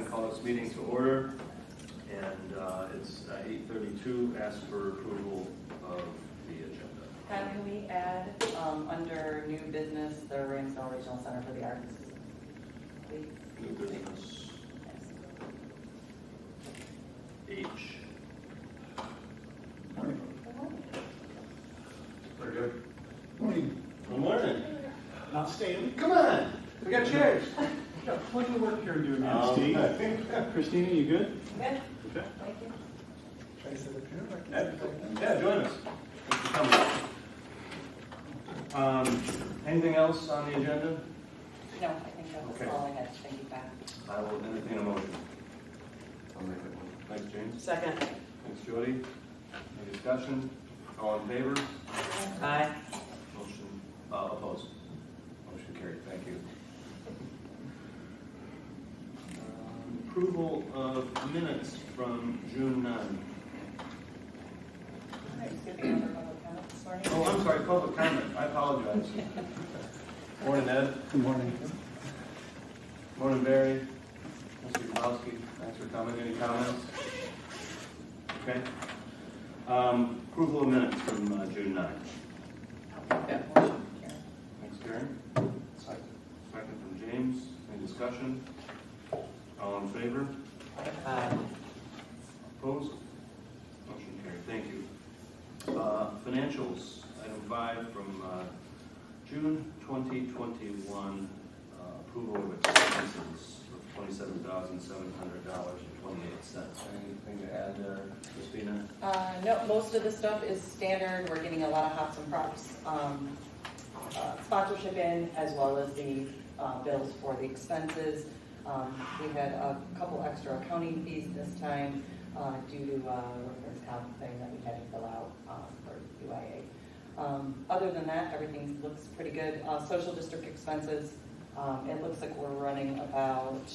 to call this meeting to order, and it's 8:32. Ask for approval of the agenda. Can we add under new business the Ramsdale Regional Center for the Arts, please? New business H. Very good. Morning. Good morning. Not staying. Come on. We got chairs. We got plenty of work here to do, Manistee. Christina, you good? Good. Okay. Thank you. Should I sit up here? Yeah, join us. Thanks for coming. Anything else on the agenda? No, I think that was Okay. all I had. Thank you, Pat. I will entertain a motion. I'll make it. Thanks, James. Second. Thanks, Jody. Any discussion? All in favor? Aye. Motion, opposed. Motion carried. Thank you. Approval of minutes from June 9. Are you skipping over public comment this morning? Oh, I'm sorry, public comment. I apologize. Morning, Ed. Good morning. Morning, Barry. Mr. Grabowski, thanks for coming. Any comments? Okay. Approval of minutes from June 9. That motion, Karen. Thanks, Karen. Second from James. Any discussion? All in favor? Aye. Opposed? Motion carried. Thank you. Financials, item 5 from June 2021. Approval of expenses of $27,700.28. Anything to add there, Christina? No, most of the stuff is standard. We're getting a lot of hops and props sponsorship in, as well as the bills for the expenses. We had a couple extra accounting fees this time due to workers' comp thing that we had to fill out for UIA. Other than that, everything looks pretty good. Social district expenses, it looks like we're running about,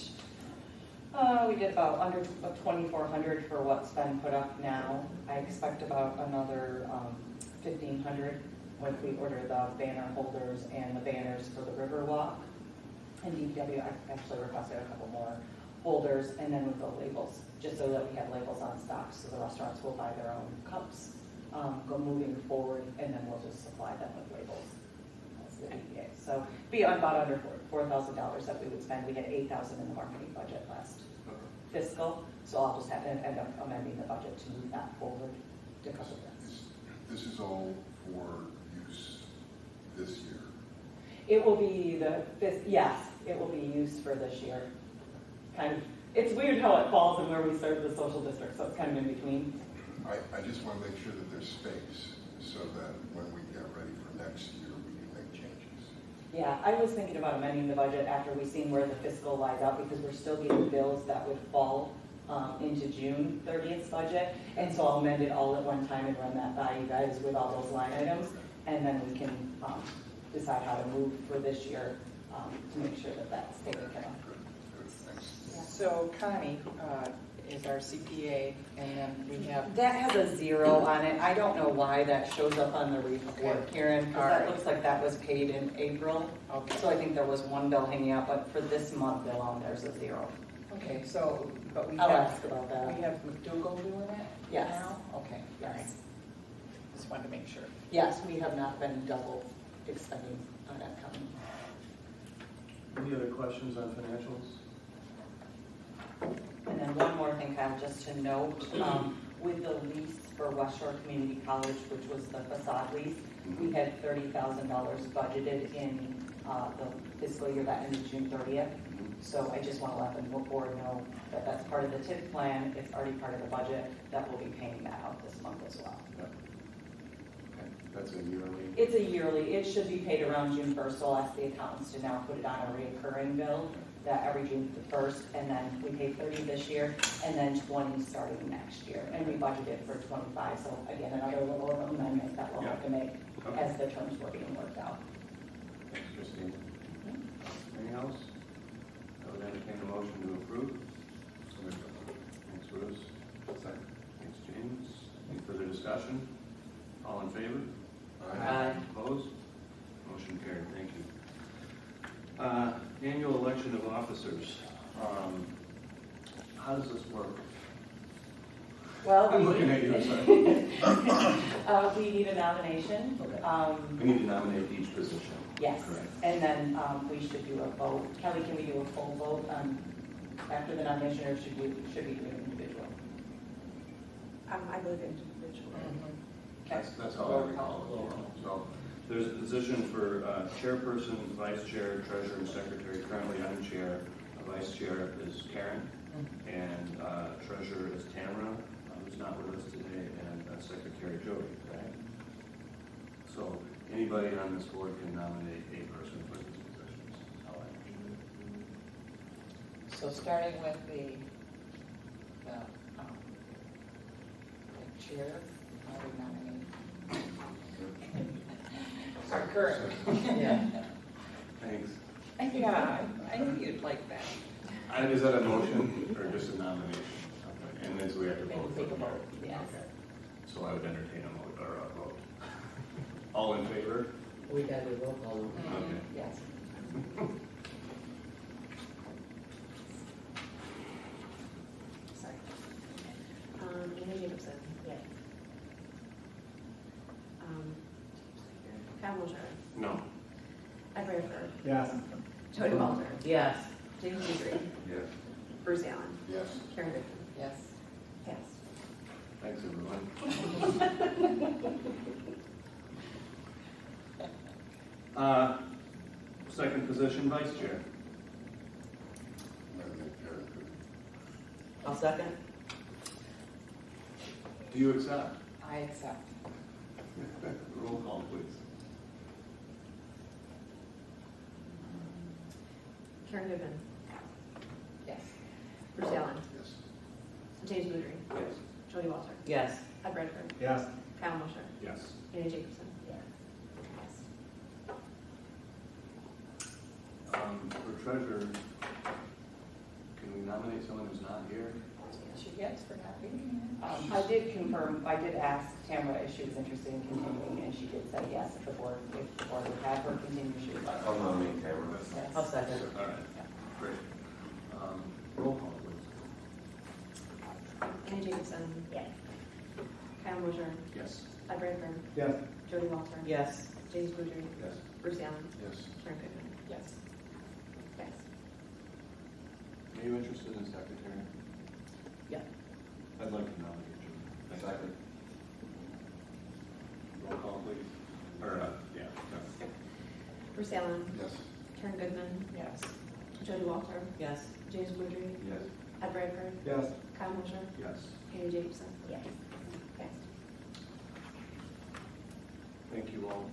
we did about under $2,400 for what's been put up now. I expect about another $1,500 once we order the banner holders and the banners for the Riverwalk. And DDA actually requested a couple more holders, and then with the labels, just so that we have labels on stock, so the restaurants will buy their own cups go moving forward, and then we'll just supply them with labels. That's the DDA. So be about under $4,000 that we would spend. We had $8,000 in the marketing budget last fiscal, so I'll just have to end up amending the budget to move that forward to cover this. This is all for use this year. It will be yes, it will be used for this year. Kind of, it's weird how it falls and where we serve the social district, so it's kind of in between. I just want to make sure that there's space so that when we get ready for next year, we can make changes. Yeah, I was thinking about amending the budget after we've seen where the fiscal lies out, because we're still getting bills that would fall into June 30th budget, and so I'll amend it all at one time and run that by you guys with all those line items, and then we can decide how to move for this year to make sure that that's taken care of. Good, thanks. So Connie is our CPA, and then we have... That has a 0 on it. I don't know why that shows up on the report, Karen, because that looks like that was paid in April. Okay. So I think there was one bill hanging out, but for this month alone, there's a 0. Okay, so, but we I'll have... ask about that. We have McDougal doing it Yes. now? Okay, all right. Yes. Just wanted to make sure. Yes, we have not been double expending on that coming. Any other questions on financials? And then one more thing, Kyle, just to note, with the lease for West Shore Community College, which was the facade lease, we had $30,000 budgeted in the fiscal year that ended June 30th. So I just want to let the board know that that's part of the TIP plan. It's already part of the budget that we'll be paying that out this month as well. Yep. Okay, that's a yearly. It's a yearly. It should be paid around June 1st. So I'll ask the accountants to now put it on a reoccurring bill that every June 1st, and then we pay 30 this year, and then 20 starting next year. And we budgeted for 25. So again, another little amendment that we'll have to make as the terms were being worked out. Thanks, Christine. Anything else? I would entertain a motion to approve. Thanks, Bruce. Second. Thanks, James. Any further discussion? All in favor? Aye. Opposed? Motion carried. Thank you. Annual election of officers. how does this work? Well, I'm looking at you, sorry. we need a nomination. Okay. We need to nominate each position. Yes, Correct. and then we should do a vote. Kelly, can we do a full vote after the nomination, or should we do an individual? I believe individual. That's how I recall it. So there's a position for chairperson, vice chair, treasurer, and secretary. Currently I'm chair. Vice chair is Karen, and treasurer is Tamara, who's not with us today, and secretary Jody. Right? So anybody on this board can nominate a person for these positions. How I So starting with the chair, I would nominate. Our current. Yeah. Thanks. Yeah, I knew you'd like that. Is that a motion or just a nomination? Okay. And then so we have to vote. Take a vote, yes. Okay. So I would entertain a vote. All in favor? We got to roll call. Okay. Yes. Sorry. Anna Jacobson. Yes. Kyle Moser. No. Ed Bradford. Yes. Jody Walter. Yes. James Guidry. Yes. Bruce Allen. Yes. Karen Goodman. Yes. Yes. Thanks, everyone. Second position, vice chair. Nominate Karen Goodman. I'll second. Do you accept? I accept. Roll call, please. Karen Goodman. Yes. Bruce Allen. Yes. James Guidry. Yes. Jody Walter. Yes. Ed Bradford. Yes. Kyle Moser. Yes. Anna Jacobson. Yes. For treasurer, can we nominate someone who's not here? She gets for not being here. I did confirm, I did ask Tamara if she was interested in continuing, and she did say yes, if the board would have her continue, she would like. I'll nominate Tamara. Yes. I'll second. All right, great. Roll call, please. Anna Jacobson. Yes. Kyle Moser. Yes. Ed Bradford. Yes. Jody Walter. Yes. James Guidry. Yes. Bruce Allen. Yes. Karen Goodman. Yes. Yes. Are you interested in secretary? Yeah. I'd like to nominate you. Second. Roll call, please. Or, yeah. Bruce Allen. Yes. Karen Goodman. Yes. Jody Walter. Yes. James Guidry. Yes. Ed Bradford. Yes. Kyle Moser. Yes. Anna Jacobson. Yes. Yes. Thank you all.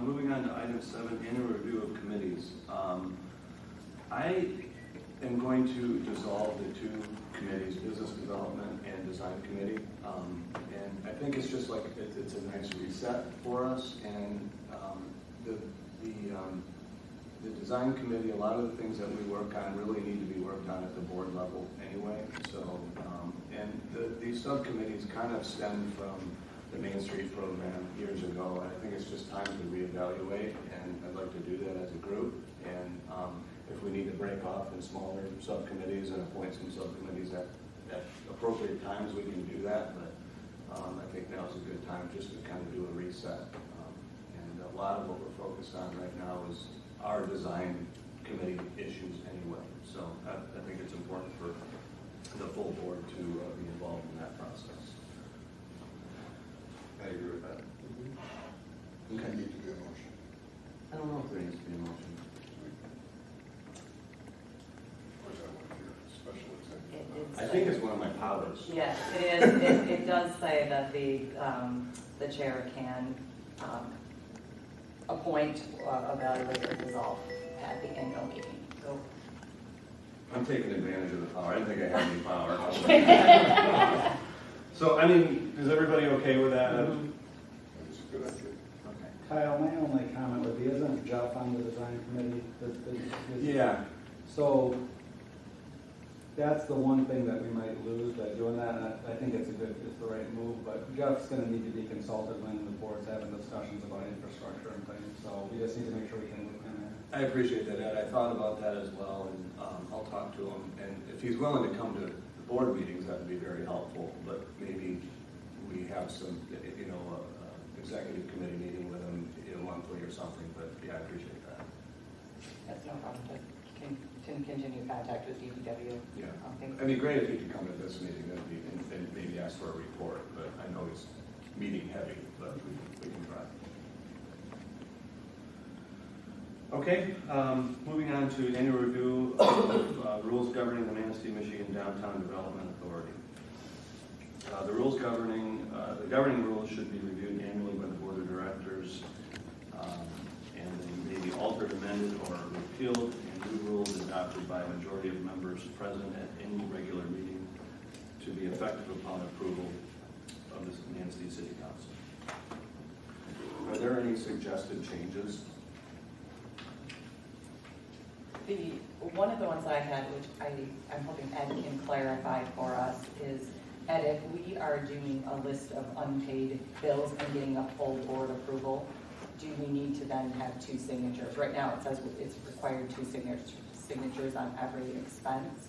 Moving on to item 7, annual review of committees. I am going to dissolve the 2 committees, business development and design committee. And I think it's just like, it's a nice reset for us. And the design committee, a lot of the things that we work on really need to be worked on at the board level anyway. So, and these subcommittees kind of stem from the Main Street program years ago. I think it's just time to reevaluate, and I'd like to do that as a group. And if we need to break off in smaller subcommittees and appoint some subcommittees at appropriate times, we can do that. But I think now's a good time just to kind of do a reset. And a lot of what we're focused on right now is our design committee issues anyway. So I think it's important for the full board to be involved in that process. I agree with that. Does there need to be a motion? I don't know if there needs to be a motion. Or is that one of your special executive? I think it's one of my powers. Yes, it is. It does say that the chair can appoint, evaluate, or dissolve at the annual meeting. So I'm taking advantage of the power. I didn't think I had any power. So, I mean, is everybody okay with that? It's a good idea. Okay. Kyle, my only comment would be, isn't Jeff on the design committee? Yeah. So that's the one thing that we might lose by doing that, and I think it's the right move, but Jeff's gonna need to be consulted when the board's having discussions about infrastructure and things, so we just need to make sure we can look in there. I appreciate that, Ed. I thought about that as well, and I'll talk to him. And if he's willing to come to the board meetings, that would be very helpful. But maybe we have some, executive committee meeting with him, monthly or something. But yeah, I appreciate that. That's no problem. Can continue contact with DPW. Yeah, Things. it'd be great if he could come to this meeting. That'd be, and maybe ask for a report. But I know he's meeting heavy, but we can try. Okay, moving on to annual review of rules governing the Manistee, Michigan Downtown Development Authority. The governing rules should be reviewed annually by the Board of Directors, and they may be altered, amended, or repealed, and new rules adopted by a majority of members present at any regular meeting to be effective upon approval of the Manistee City Council. Are there any suggested changes? One of the ones I had, which I'm hoping Ed can clarify for us, is, Ed, if we are doing a list of unpaid bills and getting a full board approval, do we need to then have 2 signatures? Right now, it says it's required 2 signatures on every expense.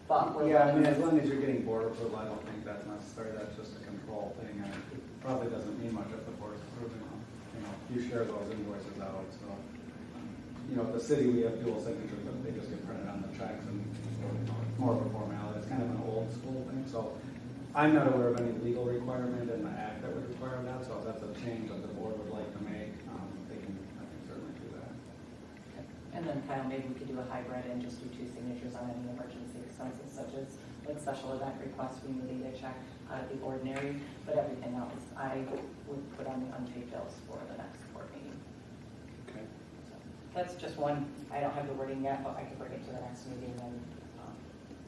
But we're Yeah, I mean, as long as you're getting board approval, I don't think that's necessary. That's just a control thing. And it probably doesn't mean much if the board's approving them. You share those invoices out, so. At the city, we have dual signatures, but they just get printed on the checks, and it's more of a formality. It's kind of an old school thing, so I'm not aware of any legal requirement in the act that would require that, so if that's a change that the board would like to make, I can certainly do that. And then Kyle, maybe we could do a hybrid and just do 2 signatures on any emergency expenses, such as like special event requests. We need a check out of the ordinary, but everything else I would put on the unpaid bills for the next board meeting. Okay. So that's just one. I don't have the wording yet, but I can bring it to the next meeting. And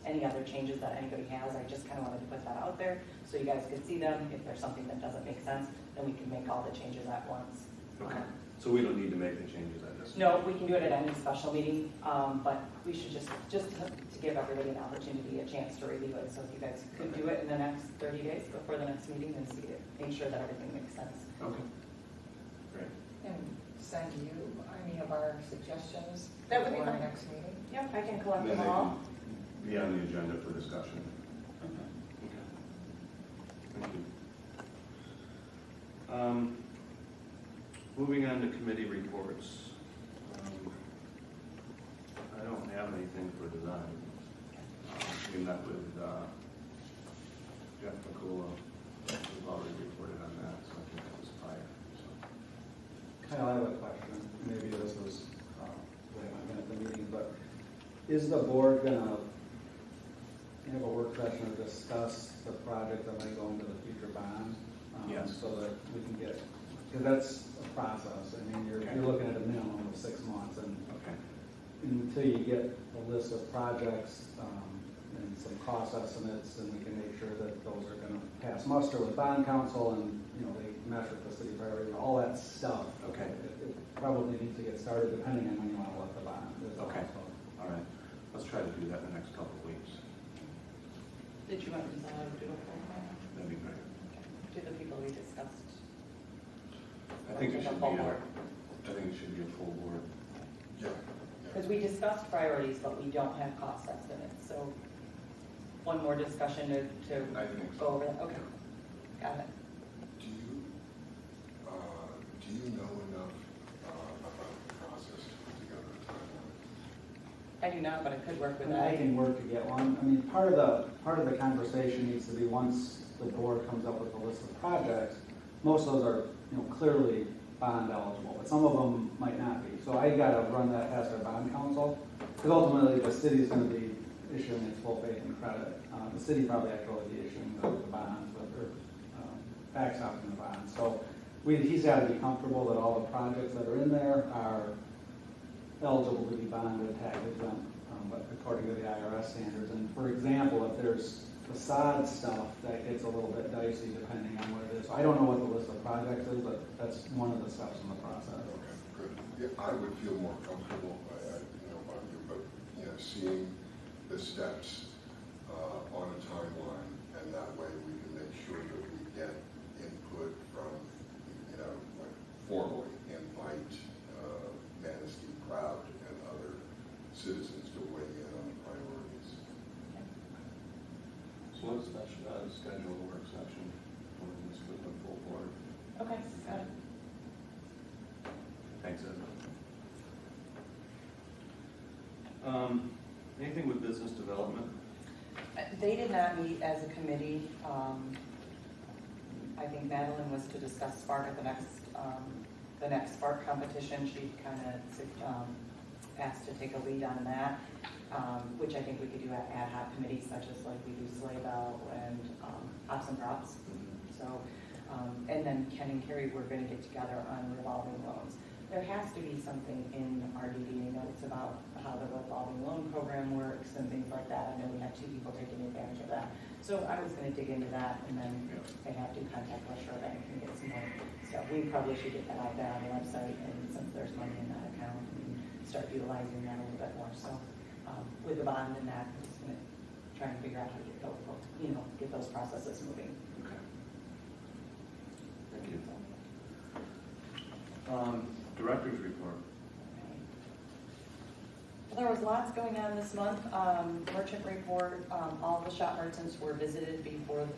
any other changes that anybody has, I just kind of wanted to put that out there so you guys could see them. If there's something that doesn't make sense, then we can make all the changes at once. Okay. So we don't need to make the changes at this? No, we can do it at any special meeting, but we should just to give everybody an opportunity, a chance to review it. So if you guys could do it in the next 30 days before the next meeting and see it, make sure that everything makes sense. Okay. Great. And send you any of our suggestions That would be before our fine. next meeting? Yep, I can collect And then them they all. can be on the agenda for discussion. Okay. Thank you. Moving on to committee reports. I don't have anything for design. We met with Jeff McCullough. We've already reported on that, so I think that was fire. So. Kyle, I have a question. Maybe this was way I've been at the meeting, but is the board gonna have a work session to discuss the project that might go into the future bond? Yes. So that we can get, because that's a process. I mean, Okay. you're looking at a minimum of 6 months, and Okay. until you get a list of projects and some cost estimates, and we can make sure that those are going to pass muster with bond council, and they mesh with the city priority, all that stuff. Okay. It probably needs to get started depending on when you want to let the bond. Okay. All right. Let's try to do that in the next couple of weeks. Did you want to do a full plan? That'd be great. To the people we discussed. I think it Like a should full be board. a full board. Yeah. Because we discussed priorities, but we don't have cost estimates, so one more discussion to I think go so. over that. Okay, got it. Do you know enough about the process to put together a timeline? I do not, but I could work with And I that. can work to get one. I mean, part of the conversation needs to be, once the board comes up with a list of projects, most of those are, clearly bond eligible, but some of them might not be. So I gotta run that past our bond council, because ultimately the city's gonna be issuing its full faith and credit. The city probably actually be issuing the bonds, but they're backstopping the bonds. So he's gotta be comfortable that all the projects that are in there are eligible to be bonded, tax exempt, but according to the IRS standards. And for example, if there's facade stuff, that gets a little bit dicey depending on what it is. So I don't know what the list of projects is, but that's one of the steps in the process. Okay, good. Yeah, I would feel more comfortable, I don't know about you, but, seeing the steps on a timeline, and that way we can make sure that we get input from, like formally invite Manistee crowd So let's schedule a work session when this goes in full board. Okay, got it. Thanks, Ed. Anything with business development? They did not meet as a committee. I think Madeline was to discuss Spark at the next Spark competition. She kind of asked to take a lead on that, which I think we could do at ad hoc committees such as like we do Sleigh Bell and Hops and Props. So, and then Ken and Carrie were going to get together on revolving loans. There has to be something in our DDA notes about how the revolving loan program works and things like that. I know we had 2 people taking advantage of that. So I was going to dig into that, and then they have to contact West Shore Bank and get some more stuff. We probably should get that out there on the website, and since there's money in that account, we start utilizing that a little bit more. So with the bond and that, I'm just going to try and figure out how to get those processes moving. Okay. Thank you. Director's report. Well, there was lots going on this month. Merchant report, all the shop merchants were visited before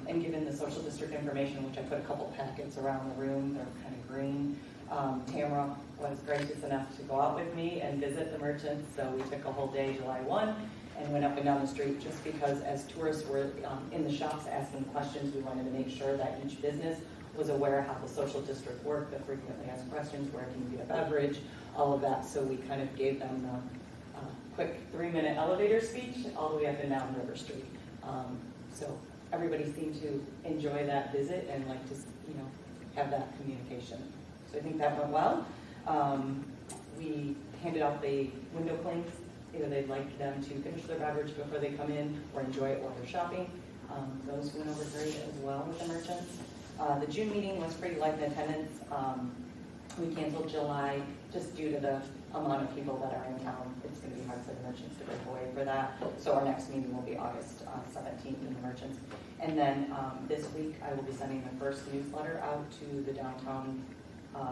and given the social district information, which I put a couple packets around the room. They're kind of green. Tamara was gracious enough to go out with me and visit the merchants. So we took a whole day, July 1, and went up and down the street just because as tourists were in the shops asking questions, we wanted to make sure that each business was aware how the social district worked, the frequently asked questions, where can you get a beverage, all of that. So we kind of gave them the quick 3-minute elevator speech all the way up and down River Street. So everybody seemed to enjoy that visit and like to, have that communication. So I think that went well. We handed out the window clings. Either they'd like them to finish their beverage before they come in or enjoy it while they're shopping. Those went over great as well with the merchants. The June meeting was pretty light in attendance. We canceled July just due to the amount of people that are in town. It's going to be hard for the merchants to break away for that. So our next meeting will be August 17th in the merchants. And then this week I will be sending the first newsletter out to the downtown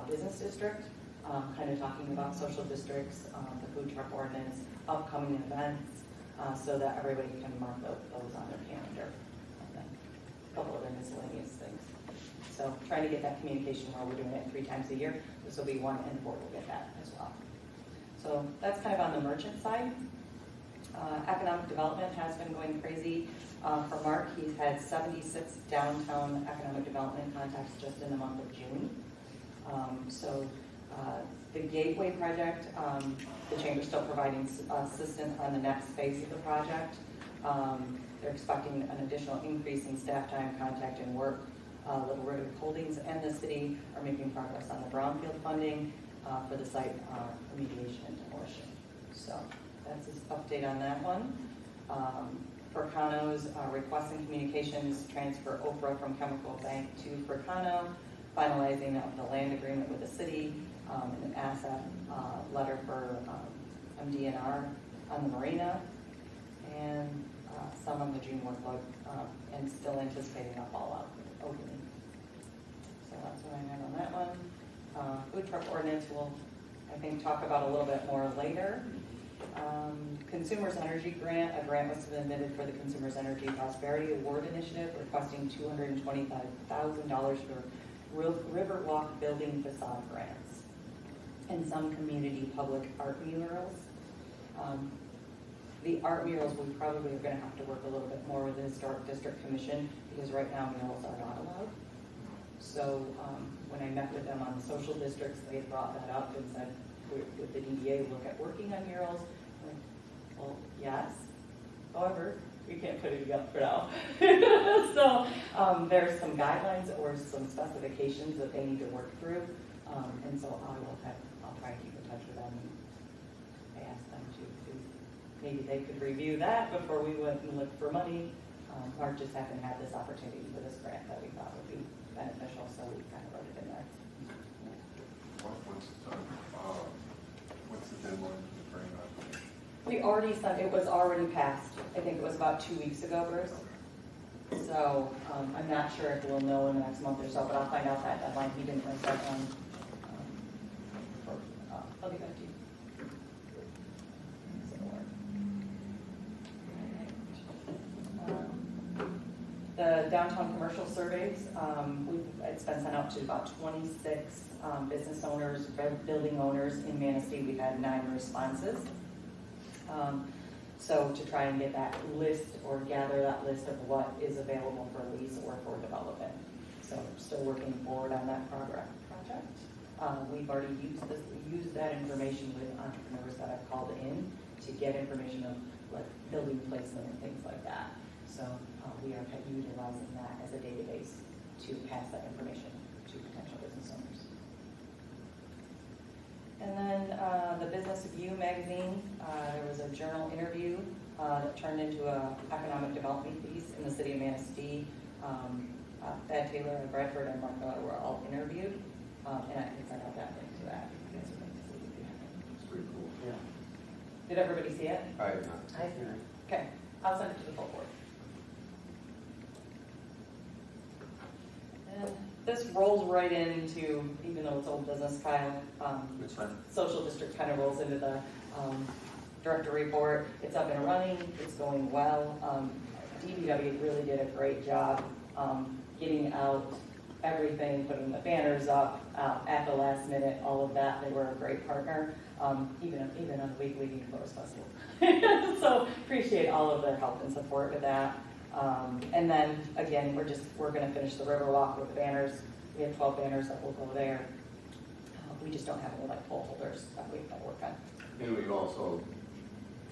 business district, kind of talking about social districts, the food truck ordinance, upcoming events, so that everybody can mark those on their calendar. And then a couple other miscellaneous things. So trying to get that communication while we're doing it 3 times a year. This will be one, and the board will get that as well. So that's kind of on the merchant side. Economic development has been going crazy. For Mark, he's had 76 downtown economic development contacts just in the month of June. The Gateway project, the Chamber's still providing assistance on the next phase of the project. They're expecting an additional increase in staff time, contact, and work. Little River Holdings and the city are making progress on the brownfield funding for the site remediation and demolition. So that's his update on that one. Fracano's requesting communications transfer Oprah from Chemical Bank to Fracano, finalizing of the land agreement with the city, and an asset letter for MDNR on the marina, and some on the June workload, and still anticipating a fallout opening. So that's what I have on that one. Food truck ordinance we'll, I think, talk about a little bit more later. Consumers Energy Grant, a grant was submitted for the Consumers Energy Prosperity Award Initiative, requesting $225,000 for Riverwalk building facade grants and some community public art murals. The art murals, we probably are going to have to work a little bit more with the Historic District Commission because right now murals are not allowed. So when I met with them on the social districts, they brought that up and said, would the DDA look at working on murals? I'm like, well, yes. However, we can't put it up for now. So there's some guidelines or some specifications that they need to work through. And so I'll try to keep in touch with them. I asked them to maybe they could review that before we went and looked for money. Mark just happened to have this opportunity for this grant that we thought would be beneficial, so we kind of wrote it in there. What's the time? What's the deadline for the grant application? We already sent, it was already passed. I think it was about 2 weeks ago, Bruce. So I'm not sure if we'll know in the next month or so, but I'll find out that deadline. He didn't write that down. I'll get back to you. The downtown commercial surveys, it's been sent out to about 26 business owners, building owners in Manistee. We had 9 responses. So to try and get that list or gather that list of what is available for lease or for development. So we're still working forward on that project. We've already used that information with entrepreneurs that have called in to get information of like building placement and things like that. So we are utilizing that as a database to pass that information to potential business owners. And then the Business View magazine, there was a journal interview that turned into an economic development piece in the city of Manistee. Thad Taylor and Bradford and Mark Miller were all interviewed, and I can send out that link to that. You guys would like to see it if you haven't. It's pretty cool. Yeah. Did everybody see it? I have not. I think. Okay, I'll send it to the full board. And this rolls right into, even though it's old business, Kyle, It's fine. social district kind of rolls into the director report. It's up and running, it's going well. DDA really did a great job getting out everything, putting the banners up at the last minute, all of that. They were a great partner, even on the week leading to Forest Festival. So appreciate all of their help and support with that. And then again, we're going to finish the Riverwalk with the banners. We have 12 banners that will go there. We just don't have any like pole holders that we've got to work on. And we've also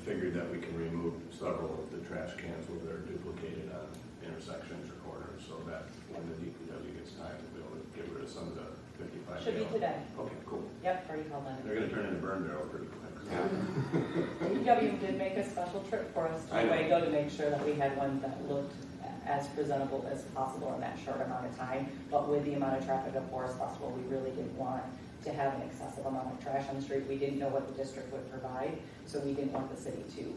figured that we can remove several of the trash cans where they're duplicated on intersections or corners, so that when the DPW gets time, we'll be able to get rid of some of the 55. Should be today. Okay, cool. Yep, already called on They're it. gonna turn into burn barrel pretty quick. DPW did make a special trip for us to I know. Waco to make sure that we had ones that looked as presentable as possible in that short amount of time. But with the amount of traffic of Forest Festival, we really didn't want to have an excessive amount of trash on the street. We didn't know what the district would provide, so we didn't want the city to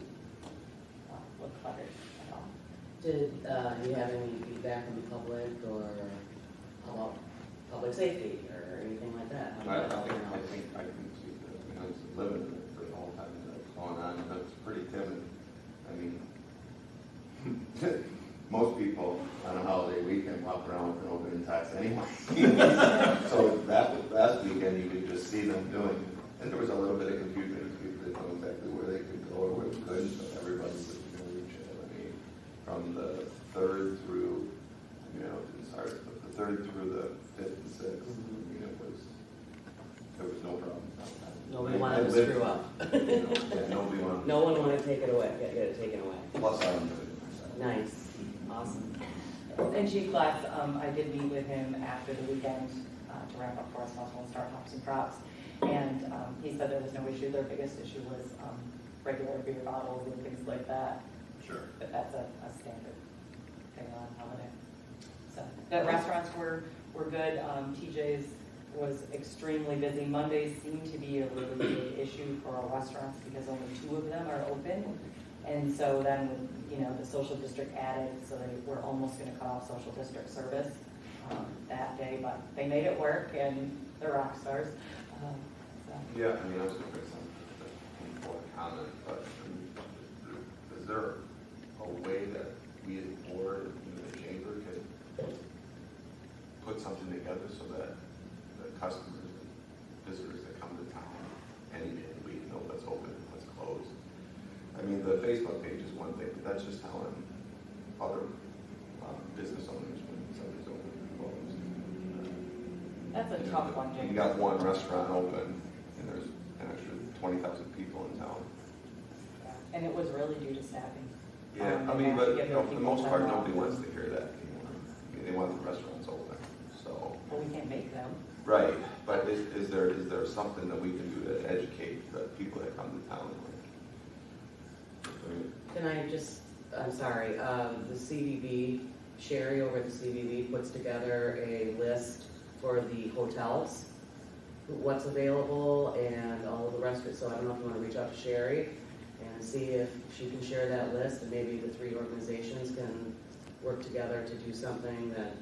look cluttered at all. Did you have any feedback from the public or about public safety or anything like that? I think see that, I was living in it for the whole time that it's going on, and it's pretty timid. I mean, most people on a holiday weekend walk around with an open text anyway. So that last weekend you could just see them doing, and there was a little bit of confusion. People didn't know exactly where they could go or where they couldn't, but everybody was going to reach it. I mean, from the 3rd through, the 3rd through the 5th and 6th, I mean, there was no problem. Nobody wanted to screw up. Nobody wanted. No one wanted to take it away, get it taken away. Plus, I don't do it myself. Nice, awesome. And Chief Glass, I did meet with him after the weekend to wrap up Forest Festival and start hops and props. And he said there was no issue. Their biggest issue was regular beer bottles and things like that. Sure. But that's a standard thing on holiday. So the restaurants were good. TJ's was extremely busy. Mondays seem to be a really big issue for our restaurants because only 2 of them are open. And so then, the social district added, so they were almost going to cut off social district service that day, but they made it work, and they're rock stars. Yeah, I mean, I was going to make some comment, but is there a way that we as a board, and the chamber, could put something together so that the customers and visitors that come to town any day of the week know what's open and what's closed? I mean, the Facebook page is one thing, but that's just telling other business owners when somebody's open and closed. That's a tough one, Jake. You got one restaurant open, and there's an extra 20,000 people in town. And it was really due to staffing. Yeah, I they mean, have to but give for their the most people part, time off. nobody wants to hear that anymore. I mean, they want the restaurants open, so. Well, we can't make them. Right, but is there something that we can do to educate the people that come to town? Can I just, I'm sorry, the CVB, Sherry over at the CVB puts together a list for the hotels, what's available and all of the restaurants, so I don't know if you want to reach out to Sherry and see if she can share that list, and maybe the 3 organizations can work together to do something that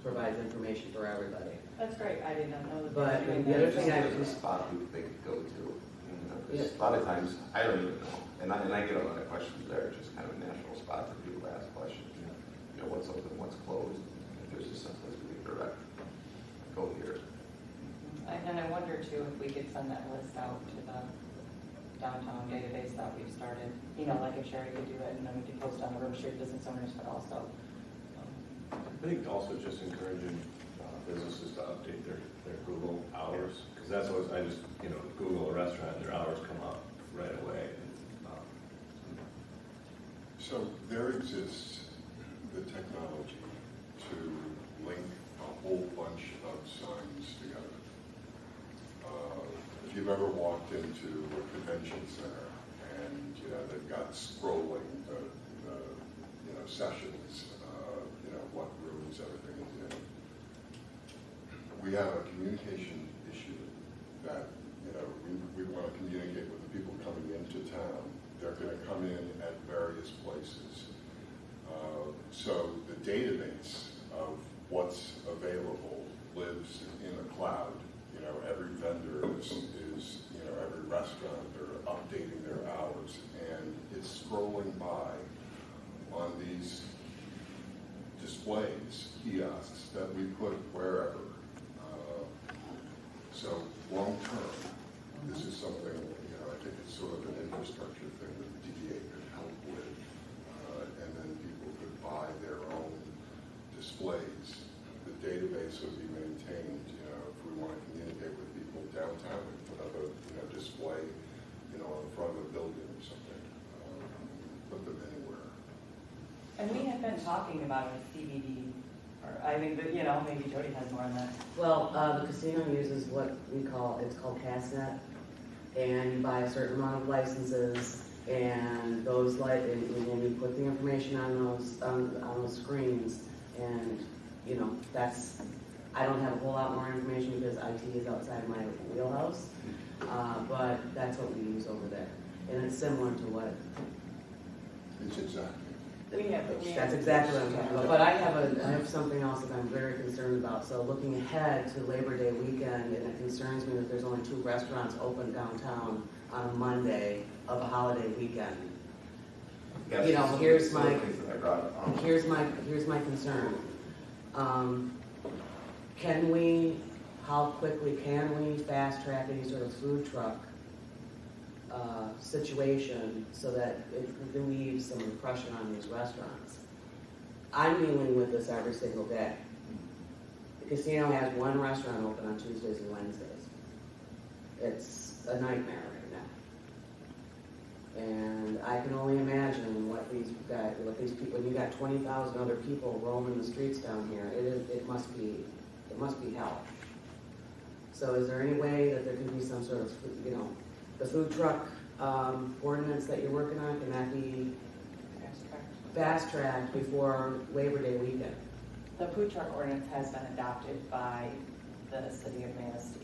provides information for everybody. That's great. I did not know that. But they were doing the other that. thing I There's a spot they could go to. 'Cause a lot of times, I don't even know, and I get a lot of questions there. It's just kind of a natural spot for people to ask questions. what's open, what's closed, if there's just someplace we can direct, go here. And I wonder too if we could send that list out to the downtown database that we've started, like if Sherry could do it, and then we could post on the River Street business owners, but also. I think also just encouraging businesses to update their Google hours, because that's always, I just, Google a restaurant, their hours come up right away. So there exists the technology to link a whole bunch of signs together. If you've ever walked into a convention center and, they've got scrolling the sessions, what rooms everything is in. We have a communication issue that, we want to communicate with the people coming into town. They're going to come in at various places. So the database of what's available lives in the cloud. Every vendor is every restaurant, they're updating their hours, and it's scrolling by on these displays, kiosks that we put wherever. So long term, this is something, I think it's sort of an infrastructure thing that the DDA could help with, and then people could buy their own displays. The database would be maintained, if we want to communicate with people downtown, we put up a display, on the front of a building or something, put them anywhere. And we have been talking about a CBD, or I think that, maybe Jody has more on that. Well, the casino uses what it's called CastNet, and you buy a certain amount of licenses, and those and then you put the information on those screens, and that's. I don't have a whole lot more information because IT is outside my wheelhouse, but that's what we use over there, and it's similar to what. It's exactly. That's exactly what I'm talking about. But I have something else that I'm very concerned about. So looking ahead to Labor Day weekend, and it concerns me that there's only 2 restaurants open downtown on a Monday of a holiday weekend. Yes, Here's my things that I brought up. here's my concern. How quickly can we fast track any sort of food truck situation so that it relieves some of the pressure on these restaurants? I'm dealing with this every single day. The casino has 1 restaurant open on Tuesdays and Wednesdays. It's a nightmare right now. And I can only imagine what these people, when you got 20,000 other people roaming the streets down here, it must be hell. So is there any way that there can be some sort of, the food truck ordinance that you're working on, can that be fast-tracked before Labor Day weekend? The food truck ordinance has been adopted by the city of Manistee.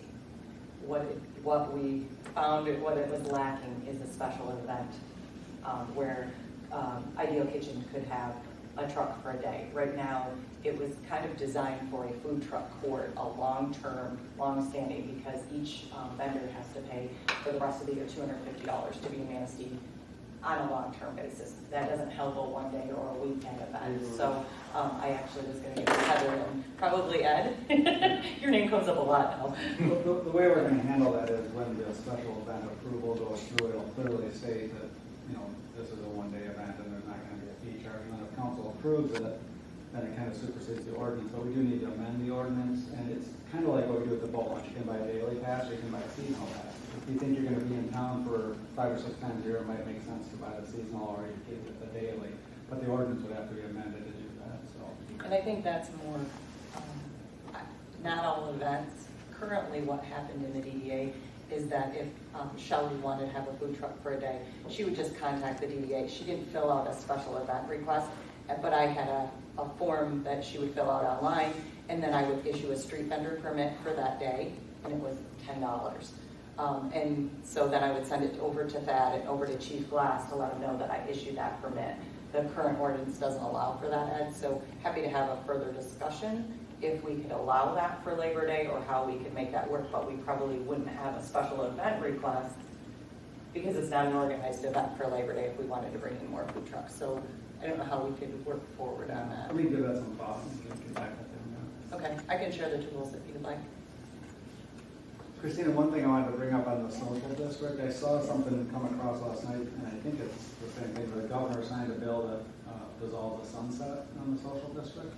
What we found, what it was lacking is a special event where Ideal Kitchen could have a truck for a day. Right now, it was kind of designed for a food truck court, a long-term, long-standing, because each vendor has to pay for the rest of the year $250 to be in Manistee on a long-term basis. That doesn't help a one-day or a weekend event. Mm-hmm. So I actually was going to get Heather and probably Ed. Your name comes up a lot now. The way we're going to handle that is when the special event approval goes through, it'll clearly state that, this is a one-day event and there's not going to be a fee charge. And then if council approves it, then it kind of supersedes the ordinance. But we do need to amend the ordinance, and it's kind of like what we do with the boat launch. You can buy a daily pass or you can buy a seasonal pass. If you think you're going to be in town for 5 or 6 times a year, it might make sense to buy the seasonal or you get the daily. But the ordinance would have to be amended to do that. So. And I think that's more, not all events. Currently what happened in the DDA is that if Shelley wanted to have a food truck for a day, she would just contact the DDA. She didn't fill out a special event request, but I had a form that she would fill out online, and then I would issue a street vendor permit for that day, and it was $10. And so then I would send it over to Thad and over to Chief Glass to let him know that I issued that permit. The current ordinance doesn't allow for that, Ed, so happy to have a further discussion if we could allow that for Labor Day or how we could make that work, but we probably wouldn't have a special event request because it's not an organized event for Labor Day if we wanted to bring in more food trucks. So I don't know how we could work forward on that. Let me give that some thought and get back with you on that. Okay, I can share the tools if you'd like. Christina, one thing I wanted to bring up on the social district, I saw something come across last night, and I think it's the same thing, the governor signed a bill that dissolves the sunset on the social district.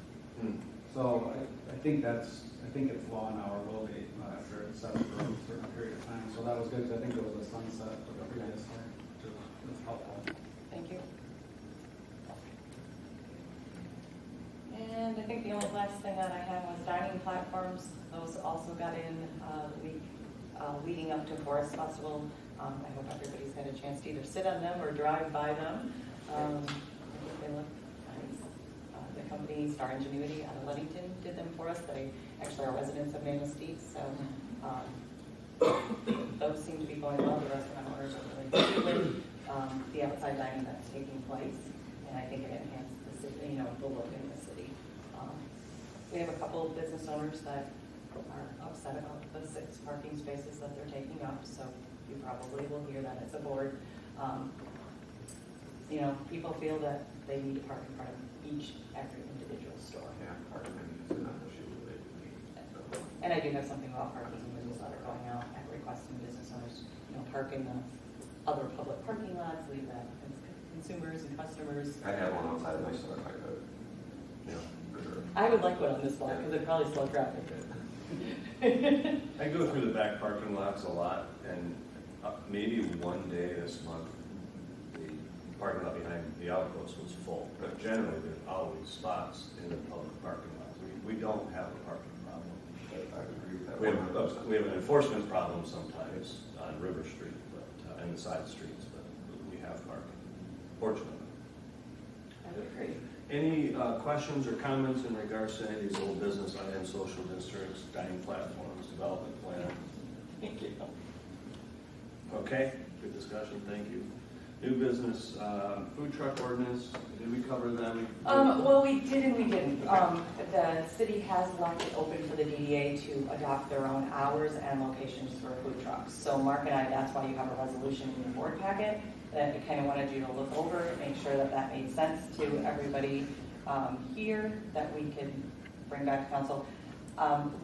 So I think it's law now, or will be, after it's set for a certain period of time. So that was good, because I think it was a sunset for the prehistoric, which was helpful. Thank you. And I think the only last thing that I had was dining platforms. Those also got in the week leading up to Forest Festival. I hope everybody's had a chance to either sit on them or drive by them. I think they look nice. The company Star Ingenuity out of Ludington did them for us. They actually are residents of Manistee, so those seem to be going well. The restaurant owners are really happy with the outside dining that's taking place, and I think it enhanced the city, the look in the city. We have a couple of business owners that are upset about the 6 parking spaces that they're taking up, so you probably will hear that as a board. People feel that they need to park in front of every individual store. Yeah, parking is not an issue with it. And I do have something about parking in the newsletter going out, requesting business owners, park in the other public parking lots, leave that to consumers and customers. I'd have one outside of my store if I could. For sure. I would like one on this block because it probably slow traffic. I go through the back parking lots a lot, and maybe one day this month, the parking lot behind the outpost was full. But generally, there's always spots in the public parking lots. We don't have a parking problem. I would agree with that. We have an enforcement problem sometimes on River Street, but and the side streets, but we have parking, fortunately. I would agree. Any questions or comments in regards to any of these old business items, social districts, dining platforms, development plan? Thank you. Okay, good discussion, thank you. New business, food truck ordinance, did we cover them? Well, we did and we didn't. The city has left it open for the DDA to adopt their own hours and locations for food trucks. So Mark and I, that's why you have a resolution in your board packet that we kind of wanted you to look over, make sure that that made sense to everybody here, that we could bring back to council.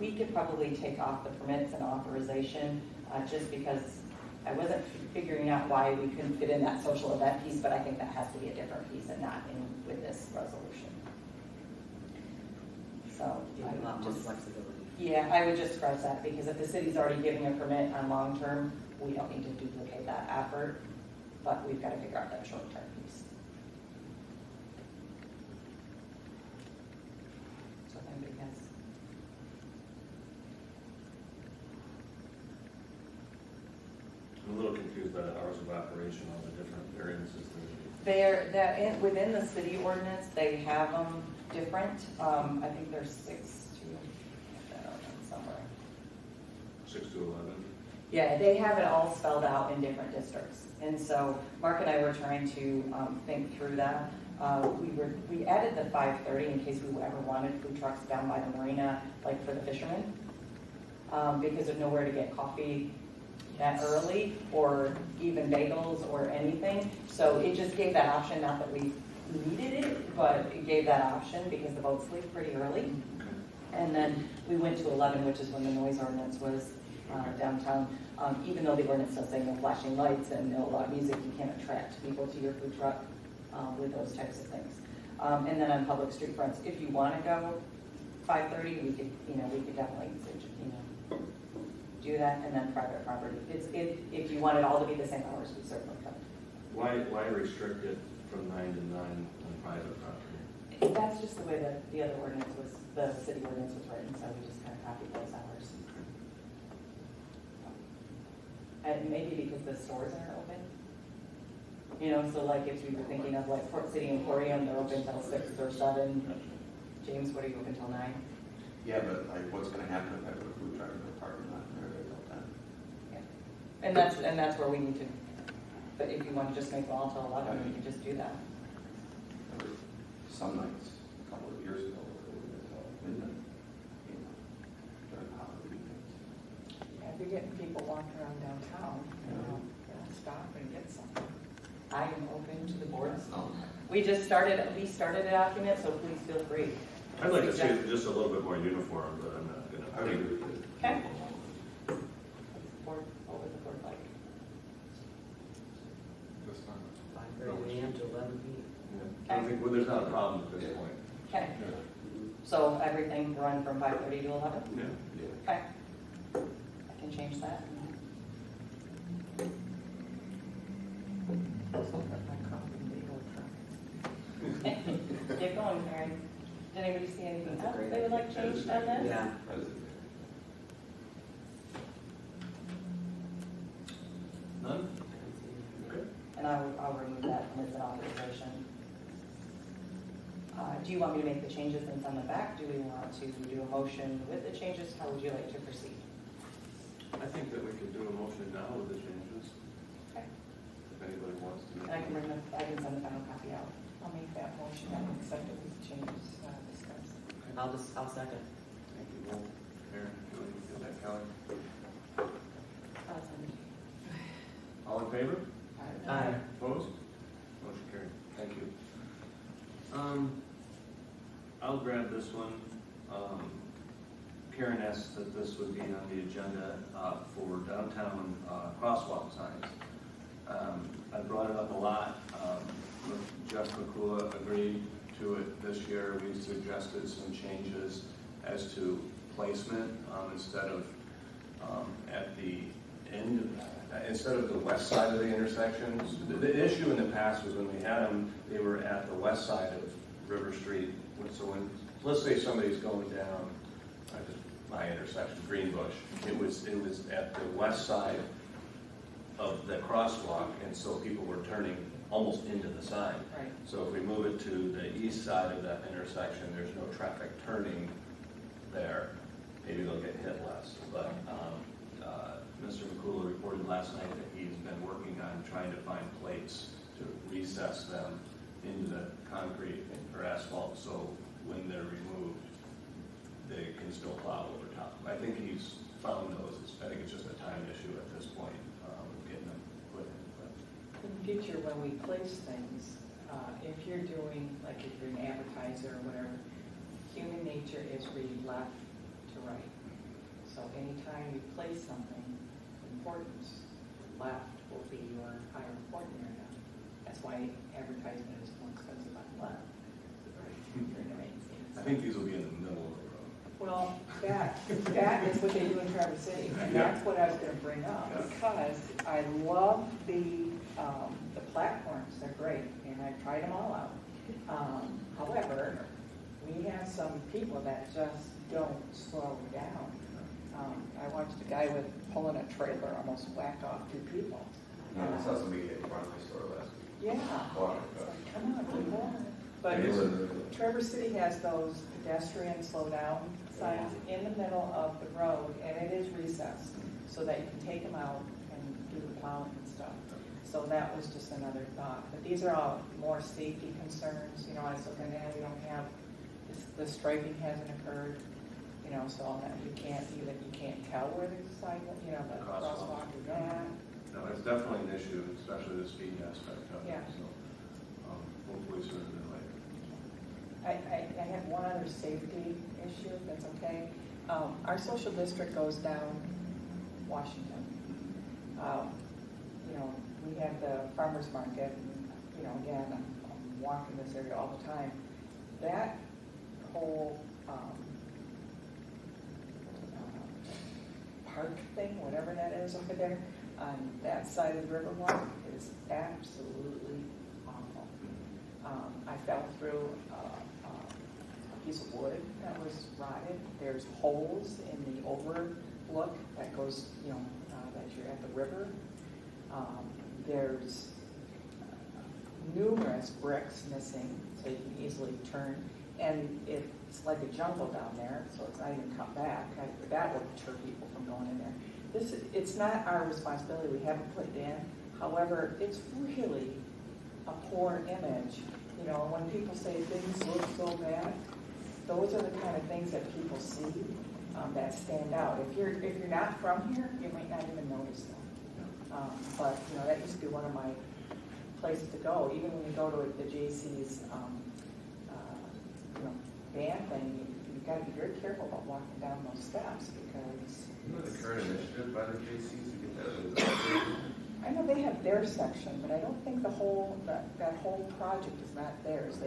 We could probably take off the permits and authorization just because I wasn't figuring out why we couldn't fit in that social event piece, but I think that has to be a different piece and not in with this resolution. So Give a lot more flexibility. yeah, I would just scratch that because if the city's already giving a permit on long term, we don't need to duplicate that effort, but we've got to figure out that short term piece. So if anybody has. I'm a little confused by the hours of operation, all the different variances. Within the city ordinance, they have them different. I think there's 6 to, somewhere. 6 to 11. Yeah, they have it all spelled out in different districts. And so Mark and I were trying to think through that. We added the 5:30 in case we ever wanted food trucks down by the marina, like for the fishermen, because there's nowhere to get coffee that early or even bagels or anything. So it just gave that option, not that we needed it, but it gave that option because the boats leave pretty early. And then we went to 11, which is when the noise ordinance was downtown. Even though the ordinance does say no flashing lights and no loud music, you can't attract people to your food truck with those types of things. And then on public street fronts, if you want to go 5:30, we could definitely do that. And then private property, if you want it all to be the same hours, we certainly could. Why restrict it from 9 to 9 on private property? That's just the way that the other ordinance was, the city ordinance was written, so we just kind of copied those hours. And maybe because the stores aren't open. So like if you were thinking of like Port City Emporium, they're open till 6 or 7. James, what are you open till 9? Yeah, but like what's going to happen if I put a food truck in the parking lot and everybody till 10? Yeah. And that's where we need to, but if you want to just make them all till 11, we can just do that. Some nights, a couple of years ago, it was until midnight, during holiday weekends. Yeah, if you're getting people walking around downtown, stop and We started a document, so please feel free. I'd like to see it just a little bit more uniform, but I'm not gonna. I would agree with you. Okay. What would the board like? This time. 5:30 a.m. to 11 p.m. I don't think, well, there's not a problem at this point. Okay, so everything run from 5:30 to 11? Yeah. Okay. I can change that. Get going, Karen. Did anybody see anything else they would like changed on this? Yeah. That is it. None? Okay. And I'll remove that from the authorization. Do you want me to make the changes and send them back? Do we want to do a motion with the changes? How would you like to proceed? I think that we could do a motion now with the changes, Okay. if anybody wants to. And I can send the final copy out. I'll make that motion and accept it with changes discussed. I'll second. Thank you, Will. Karen, do you feel that, Kelly? I'll send it. All in favor? Aye. Opposed? Motion carried. Thank you. I'll grab this one. Karen asked that this would be on the agenda for downtown crosswalk signs. I brought it up a lot. Jeff McCullough agreed to it this year. We suggested some changes as to placement instead of at the end, instead of the west side of the intersections. The issue in the past was when we had them, they were at the west side of River Street. So when, let's say somebody's going down my intersection, Greenbush, it was at the west side of the crosswalk, and so people were turning almost into the sign. Right. So if we move it to the east side of that intersection, there's no traffic turning there. Maybe they'll get hit less. But Mr. McCullough reported last night that he's been working on trying to find plates to recess them into the concrete or asphalt, so when they're removed, they can still plow over top. I think he's found those. I think it's just a time issue at this point, getting them put in. But In the future, when we place things, if you're doing, like if you're an advertiser or whatever, human nature is read left to right. So anytime you place something, importance, left will be your higher important area. That's why advertisement is more expensive on the left. You're in the main scene. I think these will be in the middle of the road. Well, that is what they do in Traverse City, and that's what I was gonna bring up, because I love the platforms, they're great, and I've tried them all out. However, we have some people that just don't slow down. I watched a guy with pulling a trailer almost whacked off 2 people. I saw somebody hit in front of my store last week. Yeah. Wow. It's like, come on, people. But Traverse City has those pedestrian slow down signs in the middle of the road, and it is recessed, so that you can take them out and do the plowing and stuff. So that was just another thought. But these are all more safety concerns. You know, I was looking at, we don't have, the striping hasn't occurred, you know, so that you can't tell where the sidewalk, you know, the crosswalk is at. No, it's definitely an issue, especially the speed aspect of it. Yeah. So hopefully sooner than later. I have one other safety issue, if that's okay. Our social district goes down Washington. You know, we have the farmer's market, and, you know, again, I'm walking this area all the time. That whole park thing, whatever that is over there, on that side of the Riverwalk is absolutely awful. I fell through a piece of wood that was rotted. There's holes in the overlook that goes, you know, that you're at the river. There's numerous bricks missing, so you can easily turn. And it's like a jungle down there, so it's not even cut back. That would deter people from going in there. It's not our responsibility. We haven't put it in. However, it's really a poor image. You know, when people say things look so bad, those are the kind of things that people see that stand out. If you're not from here, you might not even notice them. But you know, that used to be one of my places to go. Even when you go to the JC's, band thing, you've got to be very careful about walking down those steps because. The current initiative by the JCs to get that. I know they have their section, but I don't think that whole project is not theirs.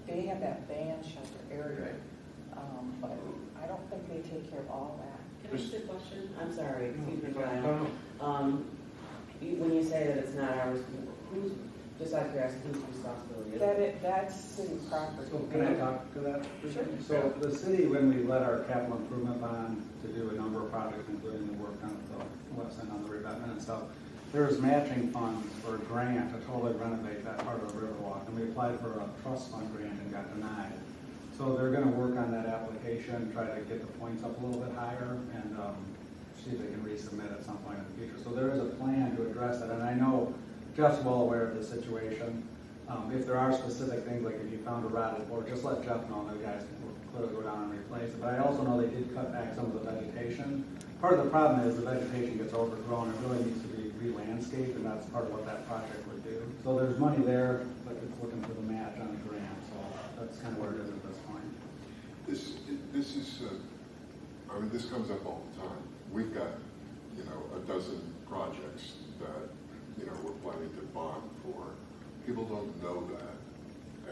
They have that band shelter area. But I don't think they take care of all that. Can I ask a question? I'm sorry, excuse me, Brian. When you say that it's not ours, who's, just out of curiosity, whose responsibility is it? That's city property. So can I talk to that? Sure. So the city, when we let our capital improvement bond to do a number of projects, including the work on the west end on the revetment and stuff, there was matching funds for a grant to totally renovate that part of the Riverwalk, and we applied for a trust fund grant and got denied. So they're gonna work on that application, try to get the points up a little bit higher, and see if they can resubmit at some point in the future. So there is a plan to address that, and I know Jeff's well aware of the situation. If there are specific things, like if you found a rotted board, just let Jeff know, and the guys will clearly go down and replace it. But I also know they did cut back some of the vegetation. Part of the problem is the vegetation gets overgrown, it really needs to be re-landscaped, and that's part of what that project would do. So there's money there, but it's looking for the match on the grant, so that's kind of where it is at this point. This is, I mean, this comes up all the time. We've got, a dozen projects that, we're planning to bond for. People don't know that.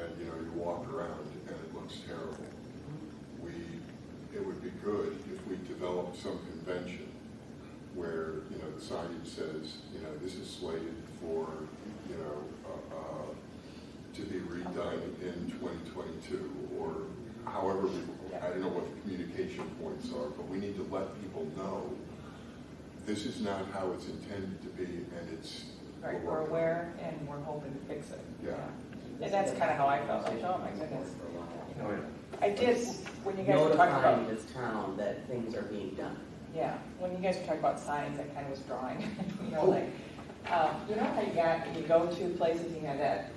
And, you walk around and it looks terrible. It would be good if we developed some convention where, the signage says, this is slated for, to be redone in 2022, or however, I don't know what the communication points are, but we need to let people know this is not how it's intended to be, and it's. Right, we're aware and we're hoping to fix it. Yeah. And that's kind of how I felt. Like, oh my goodness. Oh, yeah. I did, when you guys were talking notifying about, this town that things are being done. yeah, when you guys were talking about signs, I kind of was drawing, like, how you go to places, you have that,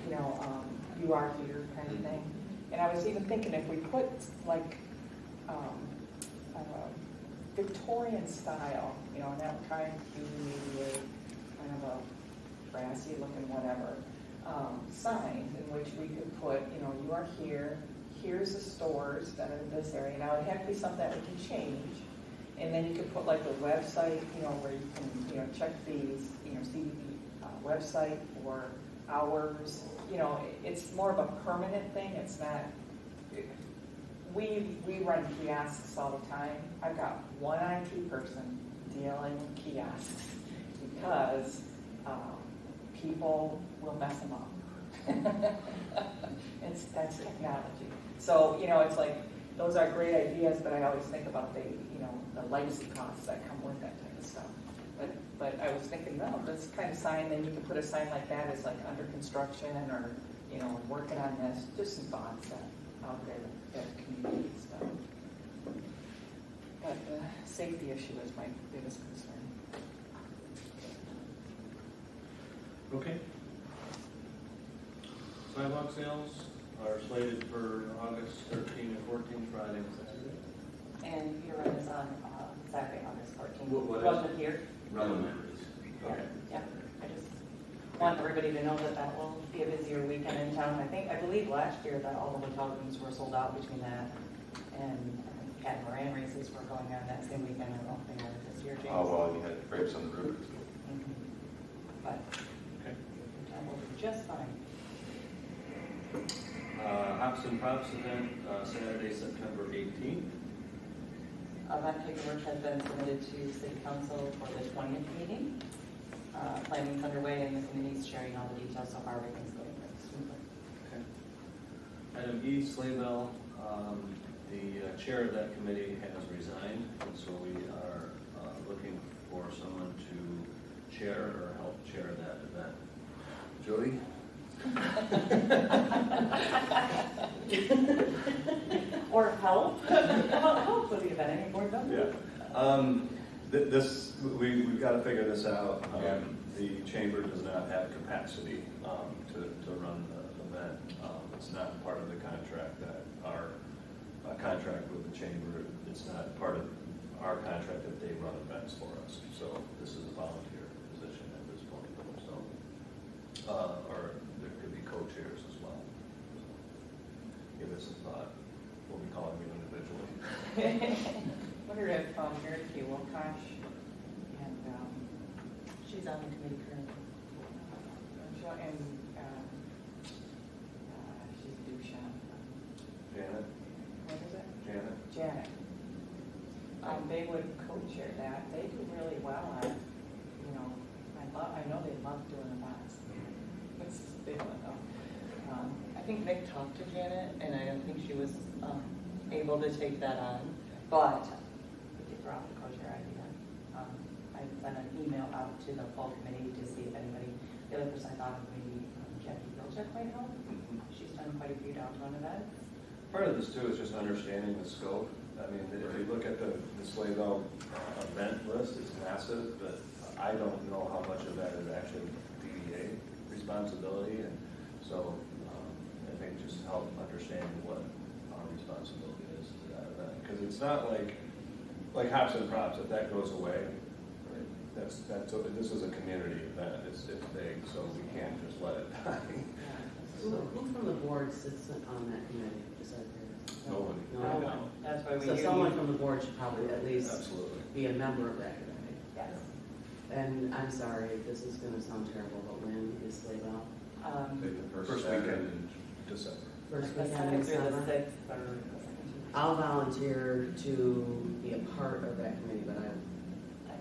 you are here kind of thing. And I was even thinking if we put like, Victorian style, and that would try to be maybe kind of a brassy looking whatever, signs in which we could put, you are here, here's the stores that are in this area. Now, it had to be something that we can change. And then you could put like a website, where you can, check these, CDB website for hours. It's more of a permanent thing. It's not, we run kiosks all the time. I've got one IT person dealing with kiosks because people will mess them up. That's technology. So, it's like, those are great ideas, but I always think about the legacy costs that come with that type of stuff. But I was thinking, no, this kind of sign, then you can put a sign like that as like under construction or, working on this, just some thoughts out there that community stuff. But the safety issue is my biggest concern. Okay. Sidewalk sales are slated for August 13 and 14, Friday and Saturday. And your run is on Saturday, August 14th. What is Wasn't here? Relevant. Yeah. Okay. Yeah, I just want everybody to know that will be a busier weekend in town. I believe last year that all the hotel rooms were sold out between that and catamaran races were going on that same weekend. I don't know if they are this year, James. Oh, well, you had grapes on the roof. Mhm. But Okay. that will be just fine. Hops and Props event, Saturday, September 18th. That paperwork has been submitted to City Council for the 20th meeting. Planning's underway and the committee's sharing all the details so far. Everything's going smoothly. Okay. Item E, Sleigh Bell. The chair of that committee has resigned, and so we are looking for someone to chair or help chair that event. Jody? Or help? How about help with the event? Any board members? Yeah. We've got to figure this out. The chamber does not have capacity to run the event. It's not part of the contract that our contract with the chamber. It's not part of our contract that they run events for us. So this is a volunteer position at this point. So or there could be co-chairs as well. Give it some thought. We'll be calling you individually. Wonder if Mary Kay Wilcox and, She's on the committee currently. she's Dushan. Janet? What is it? Janet? Janet. They would co-chair that. They do really well at, I know they love doing the box. They don't know. I think Nick talked to Janet, and I don't think she was able to take that on, but we could throw out the co-chair idea. I sent an email out to the full committee to see if anybody, the other person I thought of maybe Jackie Bilczek might help. She's done quite a few downtown events. Part of this too is just understanding the scope. I mean, if you look at the Sleigh Bell event list, it's massive, but I don't know how much of that is actually DDA responsibility, and so I think just help understand what our responsibility is to that event, because it's not like Hops and Props. If that goes away, right, that's this is a community event. It's big, so we can't just let it die. Who from the board sits on that committee? Is that Nobody. No. No. That's why we. So someone from the board should probably at least Absolutely. be a member of that committee. Yes. And I'm sorry, this is gonna sound terrible, but when is Sleigh Bell? First weekend in December. First The weekend in second through the December? sixth, or the second. I'll volunteer to be a part of that committee, but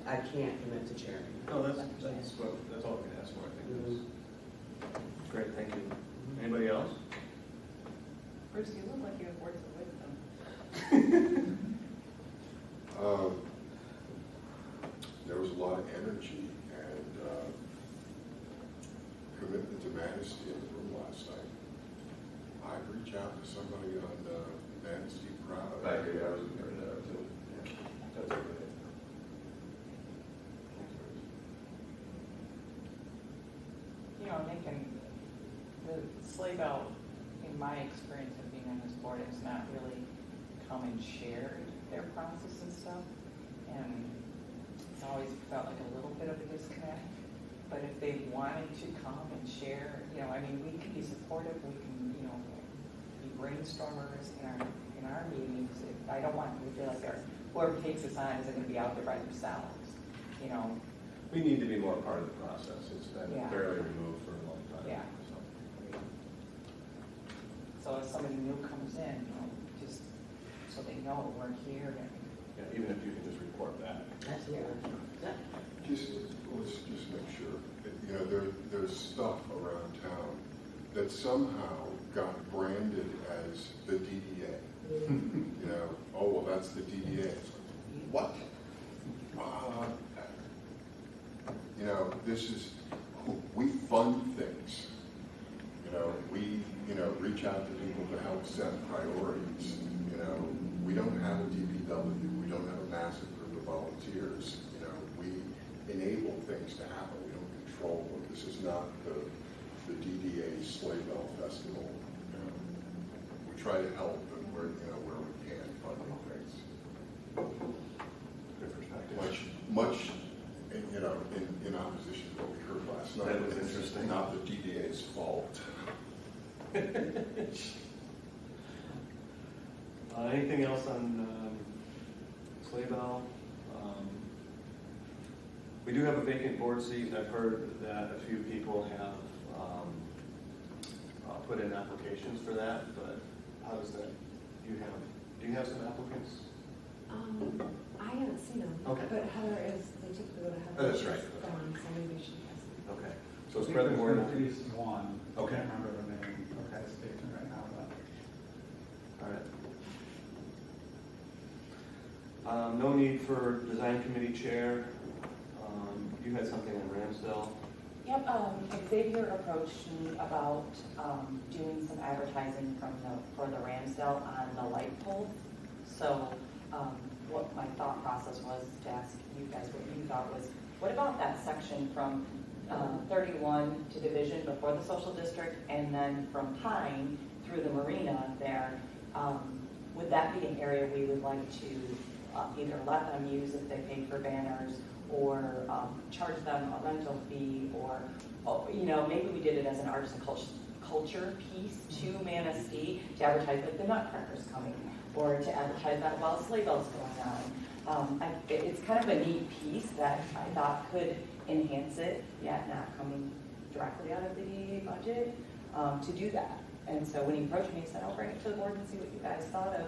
I can't commit to chairing. No, that's all we can ask for, I think. Is. Great, thank you. Anybody else? Bruce, you look like you have words of wisdom. There was a lot of energy and commitment to Manistee in the room last night. I'd reach out to somebody on Manistee Proud. I agree, I was going to that too. That's okay. Thinking the Sleigh Bell, in my experience of being on this board, has not really come and shared their process and stuff. And it's always felt like a little bit of a disconnect. But if they wanted to come and share, we can be supportive, we can, be brainstormers in our meetings. I don't want them to feel like whoever takes us on isn't going to be out there by themselves, We need to be more part of the process. It's been Yeah. barely removed for a long time. Yeah. So if somebody new comes in, just so they know we're here. Yeah, even if you can just report back. Absolutely. Yeah. Let's just make sure that, there's stuff around town that somehow got branded as the DDA. Oh, well, that's the DDA. What? This is, we fund things. We, reach out to people to help set priorities. We don't have a DPW. We don't have a massive group of volunteers. We enable things to happen. We don't control them. This is not the DDA Sleigh Bell Festival. We try to help and where we can funding things. Good perspective. Much, in opposition to what we heard last night. That was interesting. Not the DDA's fault. Anything else on Sleigh Bell? We do have a vacant board seat. I've heard that a few people have put in applications for that, but how does that, do you have some applicants? I haven't seen them. Okay. But Heather they typically go to Heather. Oh, that's right. She's gone, so maybe she has them. Okay. So spread the word. At least one. Okay. I can't remember the name of that station right now, but. All right. No need for design committee chair. You had something on Ramsdale. Yep, Xavier approached me about doing some advertising for the Ramsdale on the light poles. So what my thought process was to ask you guys what you thought was, what about that section from 31 to Division before the social district, and then from Pine through the marina there? Would that be an area we would like to either let them use if they pay for banners, or charge them a rental fee, or, maybe we did it as an arts and culture piece to Manistee to advertise like the Nutcracker's coming, or to advertise that while Sleigh Bell's going on. It's kind of a neat piece that I thought could enhance it, yet not coming directly out of the DDA budget, to do that. And so when he approached me, he said, I'll bring it to the board and see what you guys thought of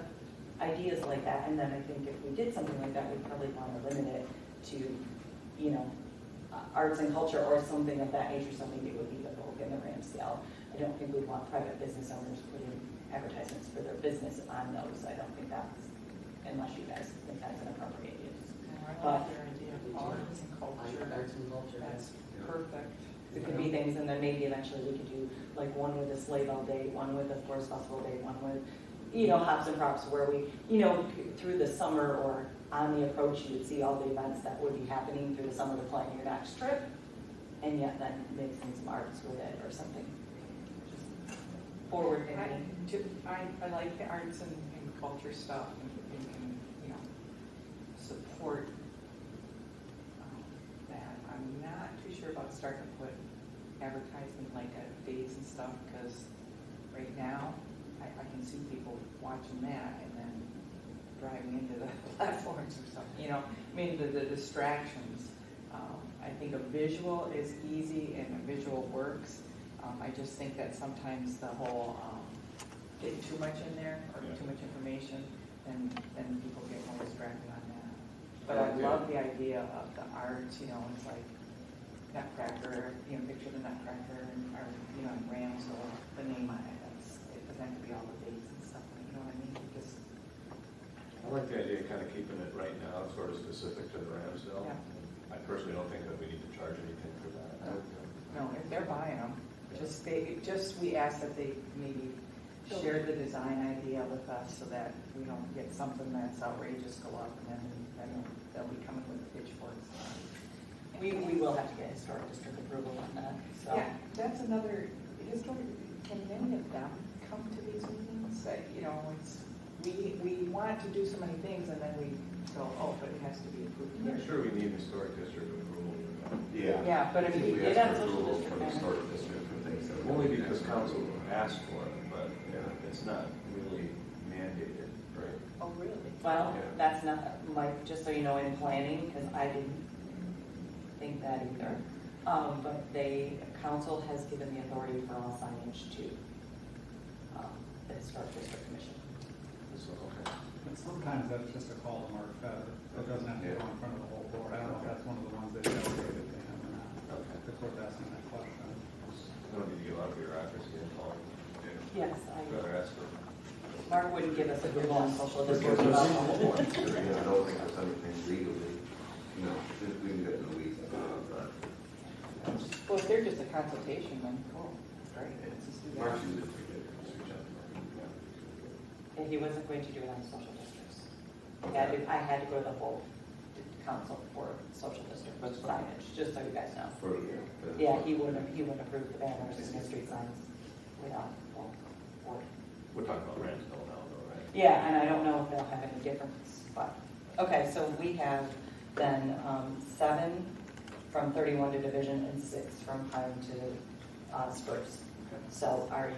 ideas like that. And then I think if we did something like that, we'd probably want to limit it to, arts and culture or something of that nature, something that would be the Vogue and the Ramsdale. I don't think we'd want private business owners putting advertisements for their business on those. I don't think that's, unless you guys think that's an appropriate use. I like your idea of arts and culture. Arts and culture. That's perfect. It could be things, and then maybe eventually we could do like one with a Sleigh Bell date, one with a Forest Festival date, one with, hops and props, where we, through the summer or on the approach, you would see all the events that would be happening through the summer to plan your next trip, and yet then mixing some arts with it or something. Just forward thinking. I like the arts and culture stuff, and support that. I'm not too sure about starting to put advertising like at dates and stuff, because right now I can see people watching that and then driving into the platforms or something. The distractions. I think a visual is easy and a visual works. I just think that sometimes the whole getting too much in there or too much information, and then people get more distracted on that. But I love the idea of the art. It's like Nutcracker, picture the Nutcracker or Rams or the name on it. It doesn't have to be all the dates and stuff. You know what I mean? I like the idea of kind of keeping it right now sort of specific to the Ramsdale. Yeah. I personally don't think that we need to charge anything for that. No, if they're buying them, we ask that they maybe share the design idea with us so that we don't get something that's outrageous go up and then they'll be coming with the pitchforks. We will have to get historic district approval on that. So. Yeah, that's another, can many of them come to these meetings? That, we want to do so many things and then we go, but it has to be approved. I'm not sure we need historic district approval. Yeah, but if you get ask on for social approval district, from the historic district for things that. Only because council asked for it, but it's not really mandated. Right. Oh, really? Well, Yeah. that's not, Mike, just so you know, in planning, because I didn't think that either. But council has given the authority for all signage to the Historic District Commission. So, okay. But sometimes that's just a call to Mark Fetter. It doesn't have to go in front of the whole board. I don't know if that's one of the ones that delegated to him or not. Okay. The court asking that question. I don't need to get a lot of bureaucracy involved. Yes, Rather ask for. Mark wouldn't give us approval on social Because district. there's I don't think there's anything legally, we can get in the weeds about that. Well, if they're just a consultation, then cool, great. Let's just do that. Mark's usually pretty good. And he wasn't going to do it on social districts. I had to go to the whole council for social district signage, just so you guys know. Yeah, he wouldn't approve the banners and the street signs without full board. We're talking about Ramsdale now, though, right? Yeah, and I don't know if they'll have any difference, but, okay, so we have then 7 from 31 to Division and 6 from Pine to Spruce. So are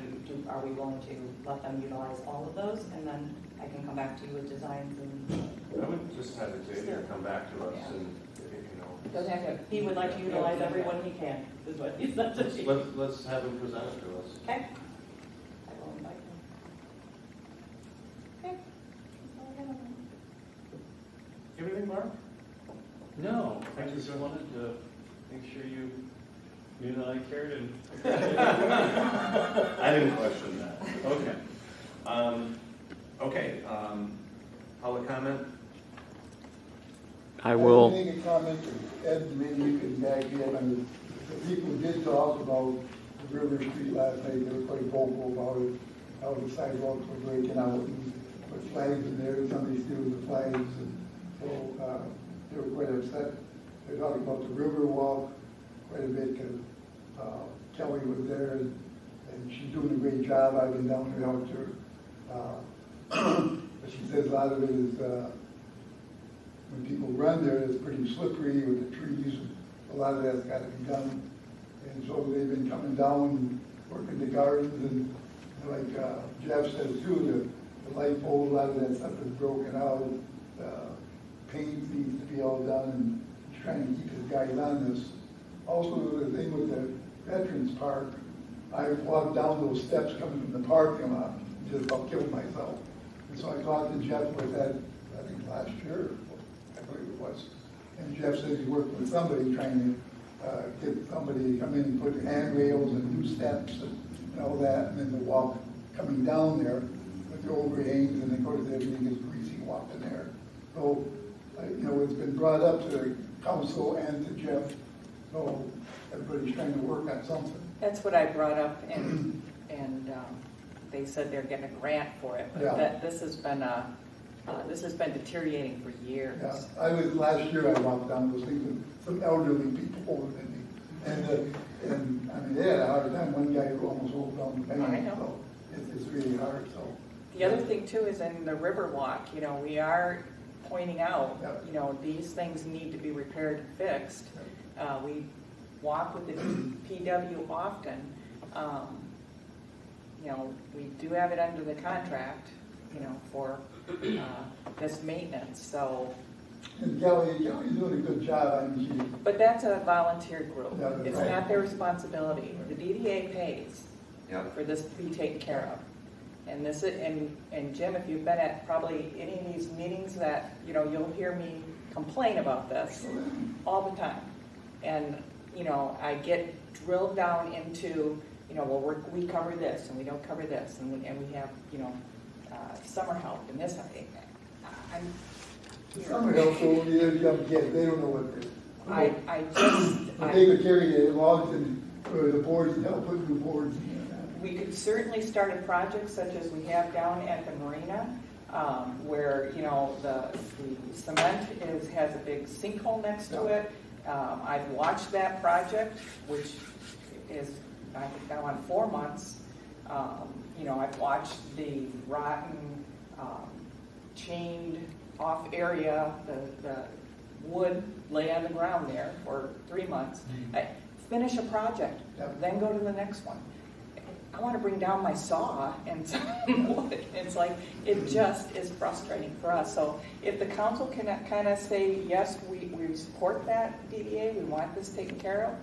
we willing to let them utilize all of those, and then I can come back to you with designs and. I would just have Xavier come back to us and, Doesn't have to. He would like to utilize everyone he can, is what he said to me. let's have him present it to us. Okay. I will invite him. Okay. That's all I have on that. Everything, Mark? No, I just wanted to make sure you knew that I cared and. I didn't question that. Okay. Public comment? I will. Make a comment, Ed, maybe you can back in. I mean, the people did talk about the River Street last night. They were quite vocal about it, how the sidewalks were breaking out and put flags in there, somebody stealing the flags. And so they were quite upset. They're talking about the river walk quite a bit because Kelly was there and she's doing a great job. I've been down there, helped her. But she says a lot of it is when people run there, it's pretty slippery with the trees. A lot of that's got to be done. And so they've been coming down and working the gardens, and like Jeff said too, the light pole, a lot of that stuff is broken out. Paint needs to be all done, and he's trying to keep his guys on this. Also, the thing with the Veterans Park, I walked down those steps coming from the parking lot, just about killed myself. And so I talked to Jeff with that, I think last year, I believe it was. And Jeff said he worked with somebody trying to get somebody to come in and put handrails and new steps and all that, and then the walk coming down there with the overhangs, and of course everything is greasy walking there. So, it's been brought up to the council and to Jeff, so everybody's trying to work on something. That's what I brought up, and they said they're getting a grant for it, but Yeah. this has been deteriorating for years. Yeah, last year I walked down those things with some elderly people older than me, and I mean, they had a hard time. One guy who almost rolled down the bank. I know. So it's really hard, so. The other thing too is in the river walk, we are pointing out, these things need to be repaired and fixed. We walk with the PW often. We do have it under the contract, for this maintenance, so. And Kelly's doing a good job. I mean, But that's a volunteer group. Yeah, that's It's right. not their responsibility. The DDA pays Yep. for this to be taken care of. And this is, and Jim, if you've been at probably any of these meetings that, you'll hear me complain about this all the time. And, I get drilled down into, well, we cover this and we don't cover this, and we have, summer help and this. Summer help, so they're young kids, they don't know what they're. They could carry the logs and the boards and help put new boards in. We could certainly start a project such as we have down at the marina, where, the cement has a big sinkhole next to it. I've watched that project, which is, I think, now on 4 months. I've watched the rotten, chained off area, the wood lay on the ground there for 3 months. I finish a project, then go to the next one. I want to bring down my saw and some wood. It's like, it just is frustrating for us. So if the council can kind of say, yes, we support that DDA, we want this taken care of,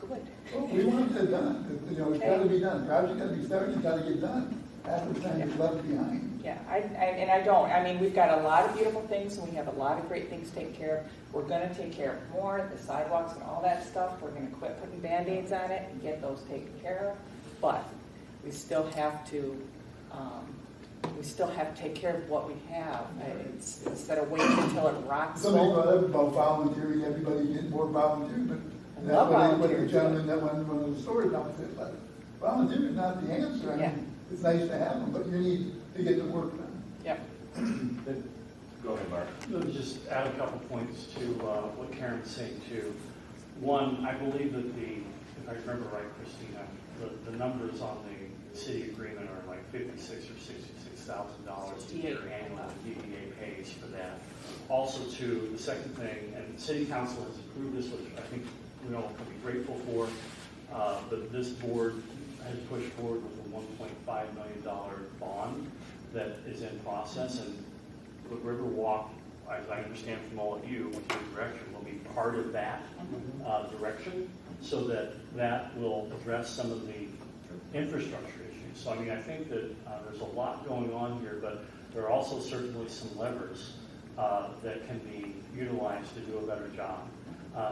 good. Well, we want it done. It's got to be done. Project got to be started, it's got to get done. Half the time it's left behind. Yeah, I mean, we've got a lot of beautiful things, and we have a lot of great things to take care of. We're going to take care of more, the sidewalks and all that stuff. We're going to quit putting Band-Aids on it and get those taken care of. But we still have to, take care of what we have. It's, instead of waiting until it rots. Somebody brought up about volunteering, everybody getting more volunteering, but I that's love what the volunteers. gentleman that went to one of the stores outfit, like, volunteering is not the answer. I mean, it's nice to have them, but you need to get the work done. Yep. Go ahead, Mark. Let me just add a couple points to what Karen's saying too. One, I believe that if I remember right, Christina, the numbers on the city agreement are like $56,000 or $66,000 a year annually. The DDA pays for that. Also, too, the second thing, and City Council has approved this, which I think we all can be grateful for. But this board has pushed forward with a $1.5 million bond that is in process, and the Riverwalk, as I understand from all of you, with your direction, will be part of that direction, so that will address some of the infrastructure issues. So I mean, I think that there's a lot going on here, but there are also certainly some levers that can be utilized to do a better job.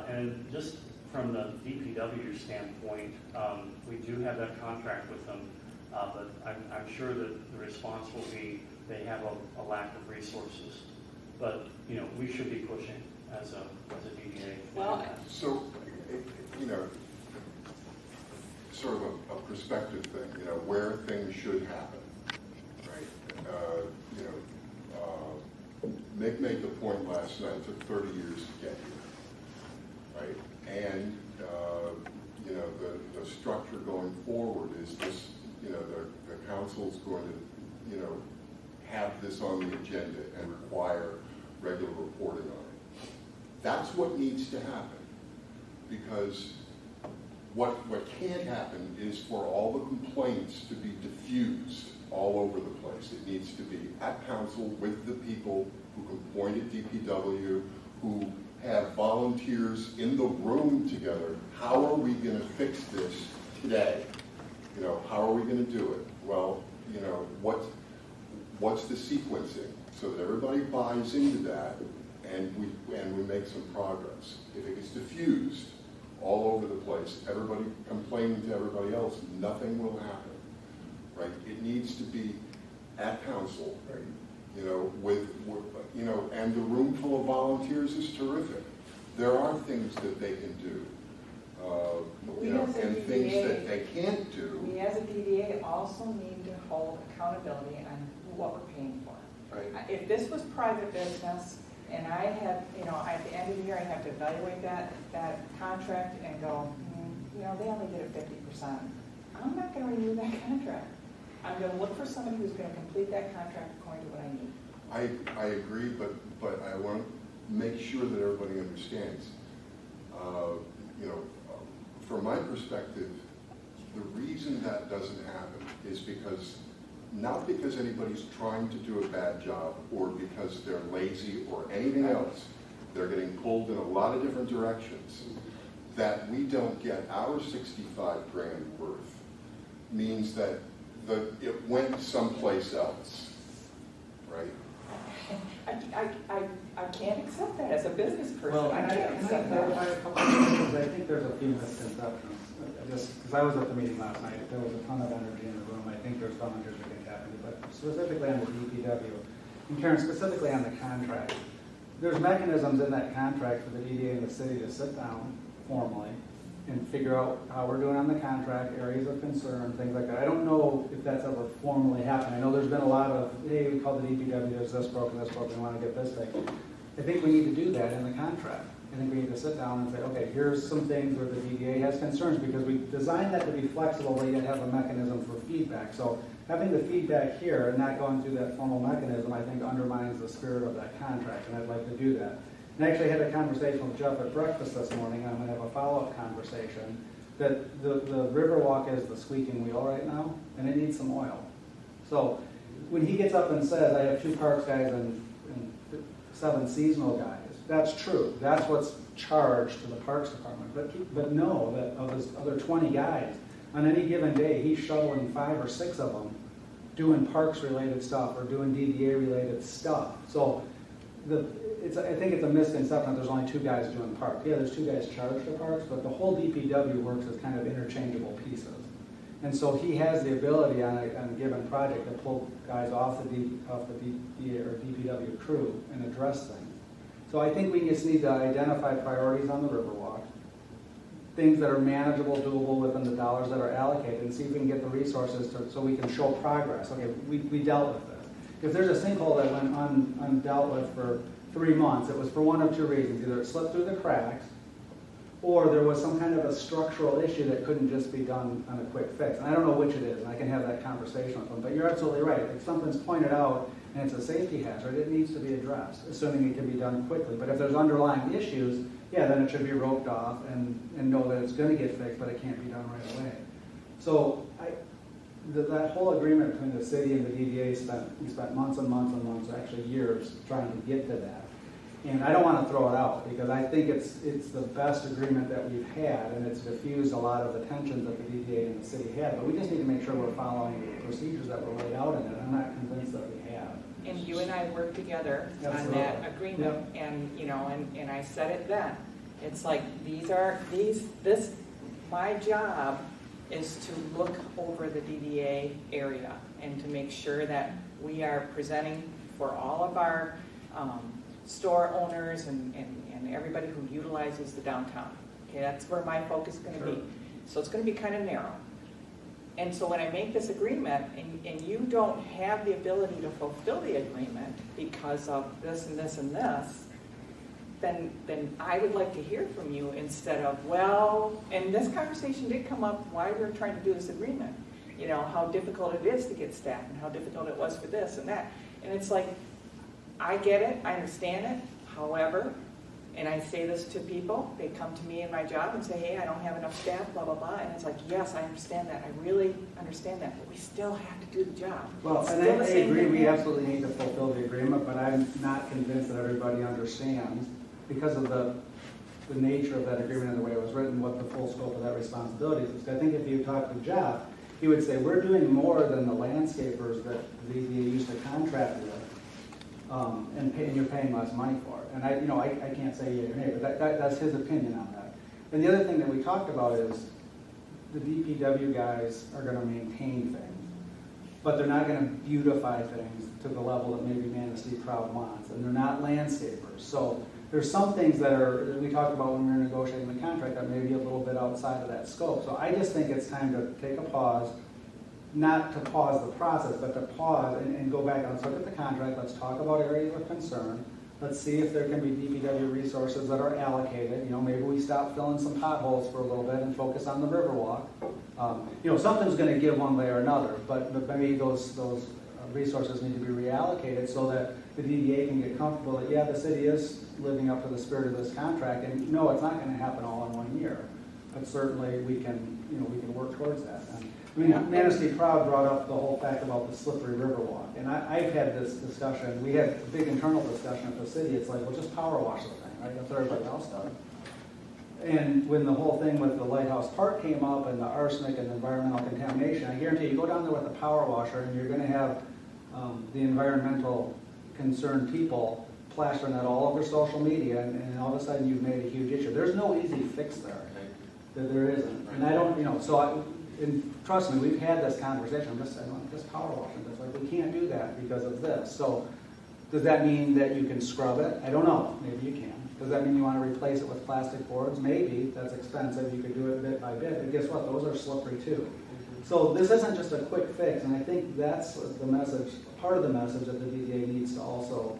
And just from the DPW standpoint, we do have that contract with them, but I'm sure that the response will be they have a lack of resources. But, we should be pushing as a DDA. Well, So, sort of a perspective thing, where things should happen, right? Nick made the point last night, it took 30 years to get here, right? And, the structure going forward is this, the council's going to, have this on the agenda and require regular reporting on it. That's what needs to happen, because what can't happen is for all the complaints to be diffused all over the place. It needs to be at council with the people who can point at DPW, who have volunteers in the room together. How are we going to fix this today? You know, how are we going to do it? Well, you know, what's the sequencing so that everybody buys into that and we make some progress. If it gets diffused all over the place, everybody complaining to everybody else, nothing will happen, right? It needs to be at council, right? You know, you know, and the room full of volunteers is terrific. There are things that they can do, you know, and things that they can't do. We as a DDA also need to hold accountability on what we're paying for. Right. If this was private business and I had, you know, at the end of the year I have to evaluate that contract and go, you know, they only did it 50%. I'm not going to renew that contract. I'm going to look for somebody who's going to complete that contract according to what I need. I agree, but I want to make sure that everybody understands. You know, from my perspective, the reason that doesn't happen is because, not because anybody's trying to do a bad job or because they're lazy or anything else. They're getting pulled in a lot of different directions. That we don't get our 65 grand worth means that it went someplace else, right? I can't accept that as a business person. Well, I can't accept clarify that. a couple of things? I think there's a few misconceptions. Just because I was at the meeting last night, there was a ton of energy in the room. I think there's volunteers that can tap into, but specifically on the DPW, and Karen, specifically on the contract, there's mechanisms in that contract for the DDA and the city to sit down formally and figure out how we're doing on the contract, areas of concern, things like that. I don't know if that's ever formally happened. I know there's been a lot of, hey, we call the DPW, there's this broken, we want to get this thing. I think we need to do that in the contract. I think we need to sit down and say, okay, here's some things where the DDA has concerns, because we designed that to be flexible, but yet have a mechanism for feedback. So having the feedback here and not going through that formal mechanism, I think undermines the spirit of that contract, and I'd like to do that. And I actually had a conversation with Jeff at breakfast this morning, and I'm going to have a follow-up conversation, that the Riverwalk is the squeaking wheel right now, and it needs some oil. So when he gets up and says, I have 2 parks guys and 7 seasonal guys, that's true. That's what's charged to the Parks Department. But know that of his other 20 guys, on any given day, he's shoveling 5 or 6 of them doing parks-related stuff or doing DDA-related stuff. So I think it's a misconception that there's only 2 guys doing parks. Yeah, there's 2 guys charged to parks, but the whole DPW works as kind of interchangeable pieces. And so he has the ability on a given project to pull guys off the DDA or DPW crew and address things. So I think we just need to identify priorities on the Riverwalk, things that are manageable, doable within the dollars that are allocated, and see if we can get the resources so we can show progress. Okay, we dealt with this. If there's a sinkhole that went undealt with for 3 months, it was for one of 2 reasons. Either it slipped through the cracks, or there was some kind of a structural issue that couldn't just be done on a quick fix. And I don't know which it is, and I can have that conversation with them. But you're absolutely right. If something's pointed out and it's a safety hazard, it needs to be addressed, assuming it can be done quickly. But if there's underlying issues, yeah, then it should be roped off and know that it's going to get fixed, but it can't be done right away. So that whole agreement between the city and the DDA, we spent months and months and months, actually years, trying to get to that. And I don't want to throw it out, because I think it's the best agreement that we've had, and it's diffused a lot of the tensions that the DDA and the city had. But we just need to make sure we're following the procedures that were laid out in it. I'm not convinced that we have. And you and I worked together on that agreement, and you know, and I said it then. It's like my job is to look over the DDA area and to make sure that we are presenting for all of our store owners and everybody who utilizes the downtown. Okay, that's where my focus is going to be. So it's going to be kind of narrow. And so when I make this agreement and you don't have the ability to fulfill the agreement because of this and this and this, then I would like to hear from you instead of, well, and this conversation did come up why we're trying to do this agreement. You know, how difficult it is to get staff and how difficult it was for this and that. And it's like, I get it, I understand it, however, and I say this to people, they come to me in my job and say, hey, I don't have enough staff, blah, blah, blah, and it's like, yes, I understand that, I really understand that, but we still have to do the job. Well, It's and still I the same agree, thing we here. absolutely need to fulfill the agreement, but I'm not convinced that everybody understands, because of the nature of that agreement and the way it was written, what the full scope of that responsibility is. I think if you talk to Jeff, he would say, we're doing more than the landscapers that the DDA used to contract with, and you're paying less money for it. And I can't say yea or nay, but that's his opinion on that. And the other thing that we talked about is the DPW guys are gonna maintain things, but they're not gonna beautify things to the level that maybe Manistee Proud wants, and they're not landscapers. So there's some things that we talked about when we were negotiating the contract that may be a little bit outside of that scope. So I just think it's time to take a pause, not to pause the process, but to pause and go back and let's look at the contract, let's talk about areas of concern, let's see if there can be DPW resources that are allocated. Maybe we stop filling some potholes for a little bit and focus on the Riverwalk. Something's gonna give one way or another, but maybe those resources need to be reallocated so that the DDA can get comfortable that, yeah, the city is living up to the spirit of this contract, and no, it's not gonna happen all in 1 year. But certainly we can work towards that. Manistee Proud brought up the whole fact about the slippery Riverwalk, and I've had this discussion. We had a big internal discussion at the city. It's like, well, just power wash the thing, right? That's what everybody else does. And when the whole thing with the Lighthouse Park came up and the arsenic and the environmental contamination, I guarantee you go down there with a power washer and you're going to have the environmental concerned people plastering that all over social media, and all of a sudden you've made a huge issue. There's no easy fix there. There isn't. And I don't, and trust me, we've had this conversation. I'm just saying, just power washing. It's like, we can't do that because of this. So does that mean that you can scrub it? I don't know. Maybe you can. Does that mean you want to replace it with plastic boards? Maybe. That's expensive. You could do it bit by bit. But guess what? Those are slippery too. So this isn't just a quick fix. And I think that's the message, part of the message that the DDA needs to also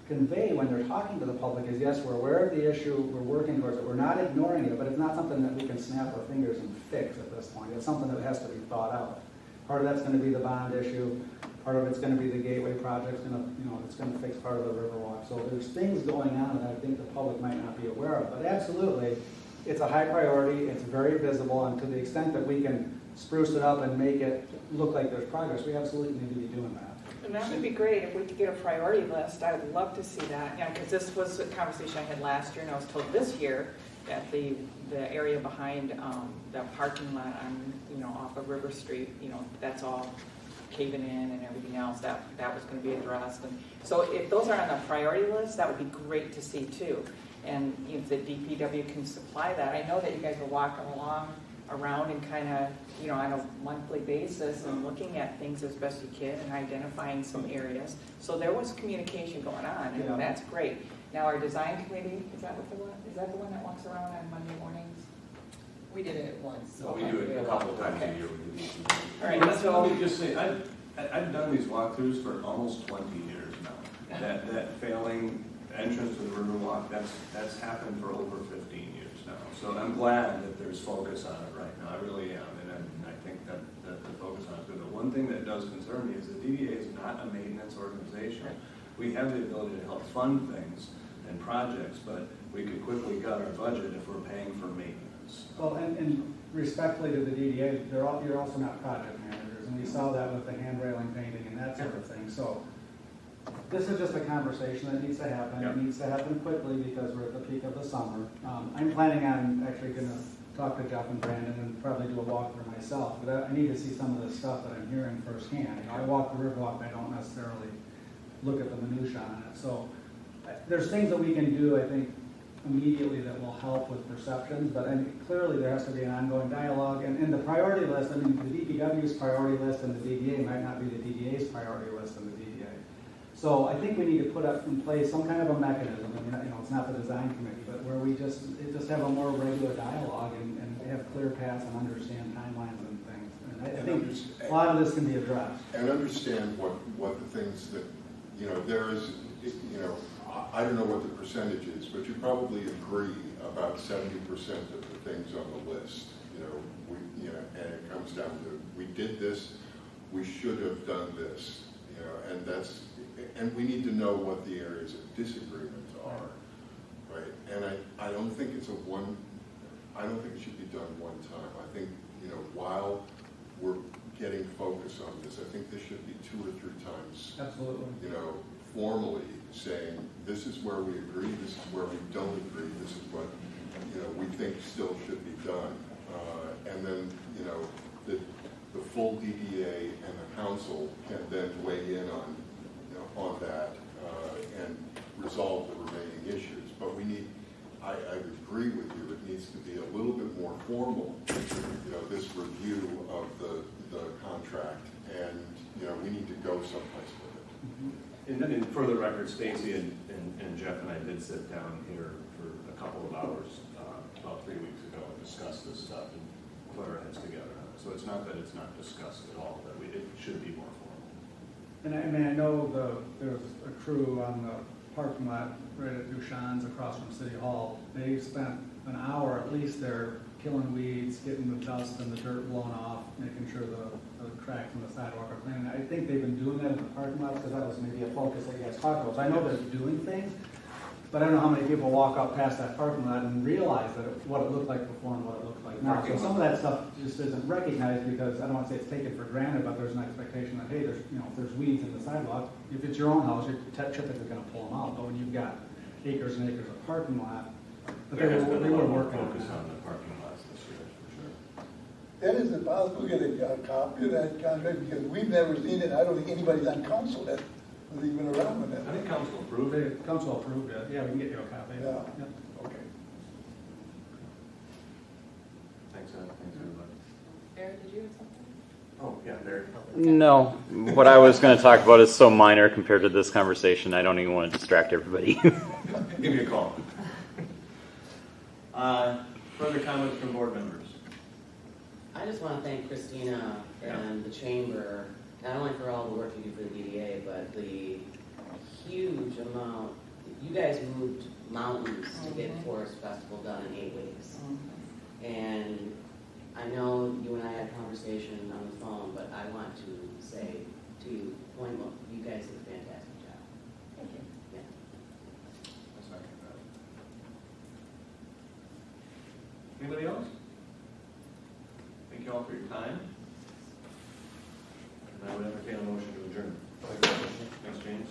convey when they're talking to the public is, yes, we're aware of the issue, we're working towards it, we're not ignoring it, but it's not something that we can snap our fingers and fix at this point. It's something that has to be thought out. Part of that's going to be the bond issue, part of it's going to be the gateway project, it's going to fix part of the Riverwalk. So there's things going on that I think the public might not be aware of, but absolutely, it's a high priority, it's very visible, and to the extent that we can spruce it up and make it look like there's progress, we absolutely need to be doing that. And that would be great if we could get a priority list. I would love to see that, because this was a conversation I had last year, and I was told this year that the area behind the parking lot on, off of River Street, that's all caving in and everything else, that was going to be addressed. And so if those are on the priority list, that would be great to see too. And if the DPW can supply that, I know that you guys are walking around and kind of, on a monthly basis and looking at things as best you can and identifying some areas. So there was communication going on, and that's great. Now our design committee, is that the one that walks around on Monday mornings? We did it once. So we do it a couple times a year. We do these. All right, Let me just say, I've done these walkthroughs for almost 20 years now. That failing entrance to the Riverwalk, that's happened for over 15 years now. So I'm glad that there's focus on it right now. I really am, and I think that the focus on it is good. The one thing that does concern me is the DDA is not a maintenance organization. We have the ability to help fund things and projects, but we could quickly cut our budget if we're paying for maintenance. Well, and respectfully to the DDA, you're also not project managers, and we saw that with the hand railing painting and that sort of thing. So this is just a conversation that needs to happen. Yep. It needs to happen quickly because we're at the peak of the summer. I'm planning on actually going to talk to Jeff and Brandon and probably do a walkthrough myself, but I need to see some of the stuff that I'm hearing firsthand. I walk the Riverwalk, I don't necessarily look at the minutia on it. So there's things that we can do, I think, immediately that will help with perceptions, but clearly there has to be an ongoing dialogue. And the priority list, the DPW's priority list and the DDA might not be the DDA's priority list and the DDA. So I think we need to put up in place some kind of a mechanism, it's not the design committee, but where we just have a more regular dialogue and have clear paths and understand timelines and things. And I think a lot of this can be addressed. And understand what the things that, there is, I don't know what the percentage is, but you probably agree about 70% of the things on the list. And it comes down to, we did this, we should have done this. you know, and that's, and we need to know what the areas of disagreement are, right? And I don't think it's I don't think it should be done one time. I think, you know, while we're getting focus on this, I think this should be 2 or 3 times, Absolutely. you know, formally saying, this is where we agree, this is where we don't agree, this is what, you know, we think still should be done. And then, you know, the full DDA and the council can then weigh in on, you know, on that and resolve the remaining issues. But we need, I agree with you, it needs to be a little bit more formal, you know, this review of the contract, and, you know, we need to go someplace with it. And for the record, Stacy and Jeff and I did sit down here for a couple of hours about 3 weeks ago and discuss this stuff and put our heads together on it. So it's not that it's not discussed at all, that it should be more formal. And I know there's a crew on the parking lot right at Dushan's across from City Hall. They spent an hour at least there killing weeds, getting the dust and the dirt blown off, making sure the cracks in the sidewalk are clean. I think they've been doing that in the parking lots because that was maybe a focus that you guys talked about. So I know they're doing things, but I don't know how many people walk up past that parking lot and realize that what it looked like before and what it looks like now. So some of that stuff just isn't recognized because I don't want to say it's taken for granted, but there's an expectation that, hey, there's, you know, if there's weeds in the sidewalk, if it's your own house, you're typically going to pull them out. But when you've got acres and acres of parking lot, but There has been they a were lot more working focus on on the parking lots this year, for sure. That is it possible to get a copy of that contract, because we've never seen it, I don't think anybody's on council that was even around with that. I think council approved it. The council approved it. Yeah, we can get you a copy. Yeah. Yep. Okay. Thanks, everybody. Eric, did you have something? Oh, yeah, Barry. No, what I was going to talk about is so minor compared to this conversation. I don't even want to distract everybody. Give me a call. Further comments from board members? I just want to thank Christina and the chamber, not only for all the work you do for the DDA, but the huge amount. You guys moved mountains to get Forest Festival done in 8 weeks. And I know you and I had a conversation on the phone, but I want to say to you, you guys did a fantastic job. Thank you. Yeah. Let's not get that. Anybody else? Thank you all for your time. And I would entertain a motion to adjourn. Thanks, James.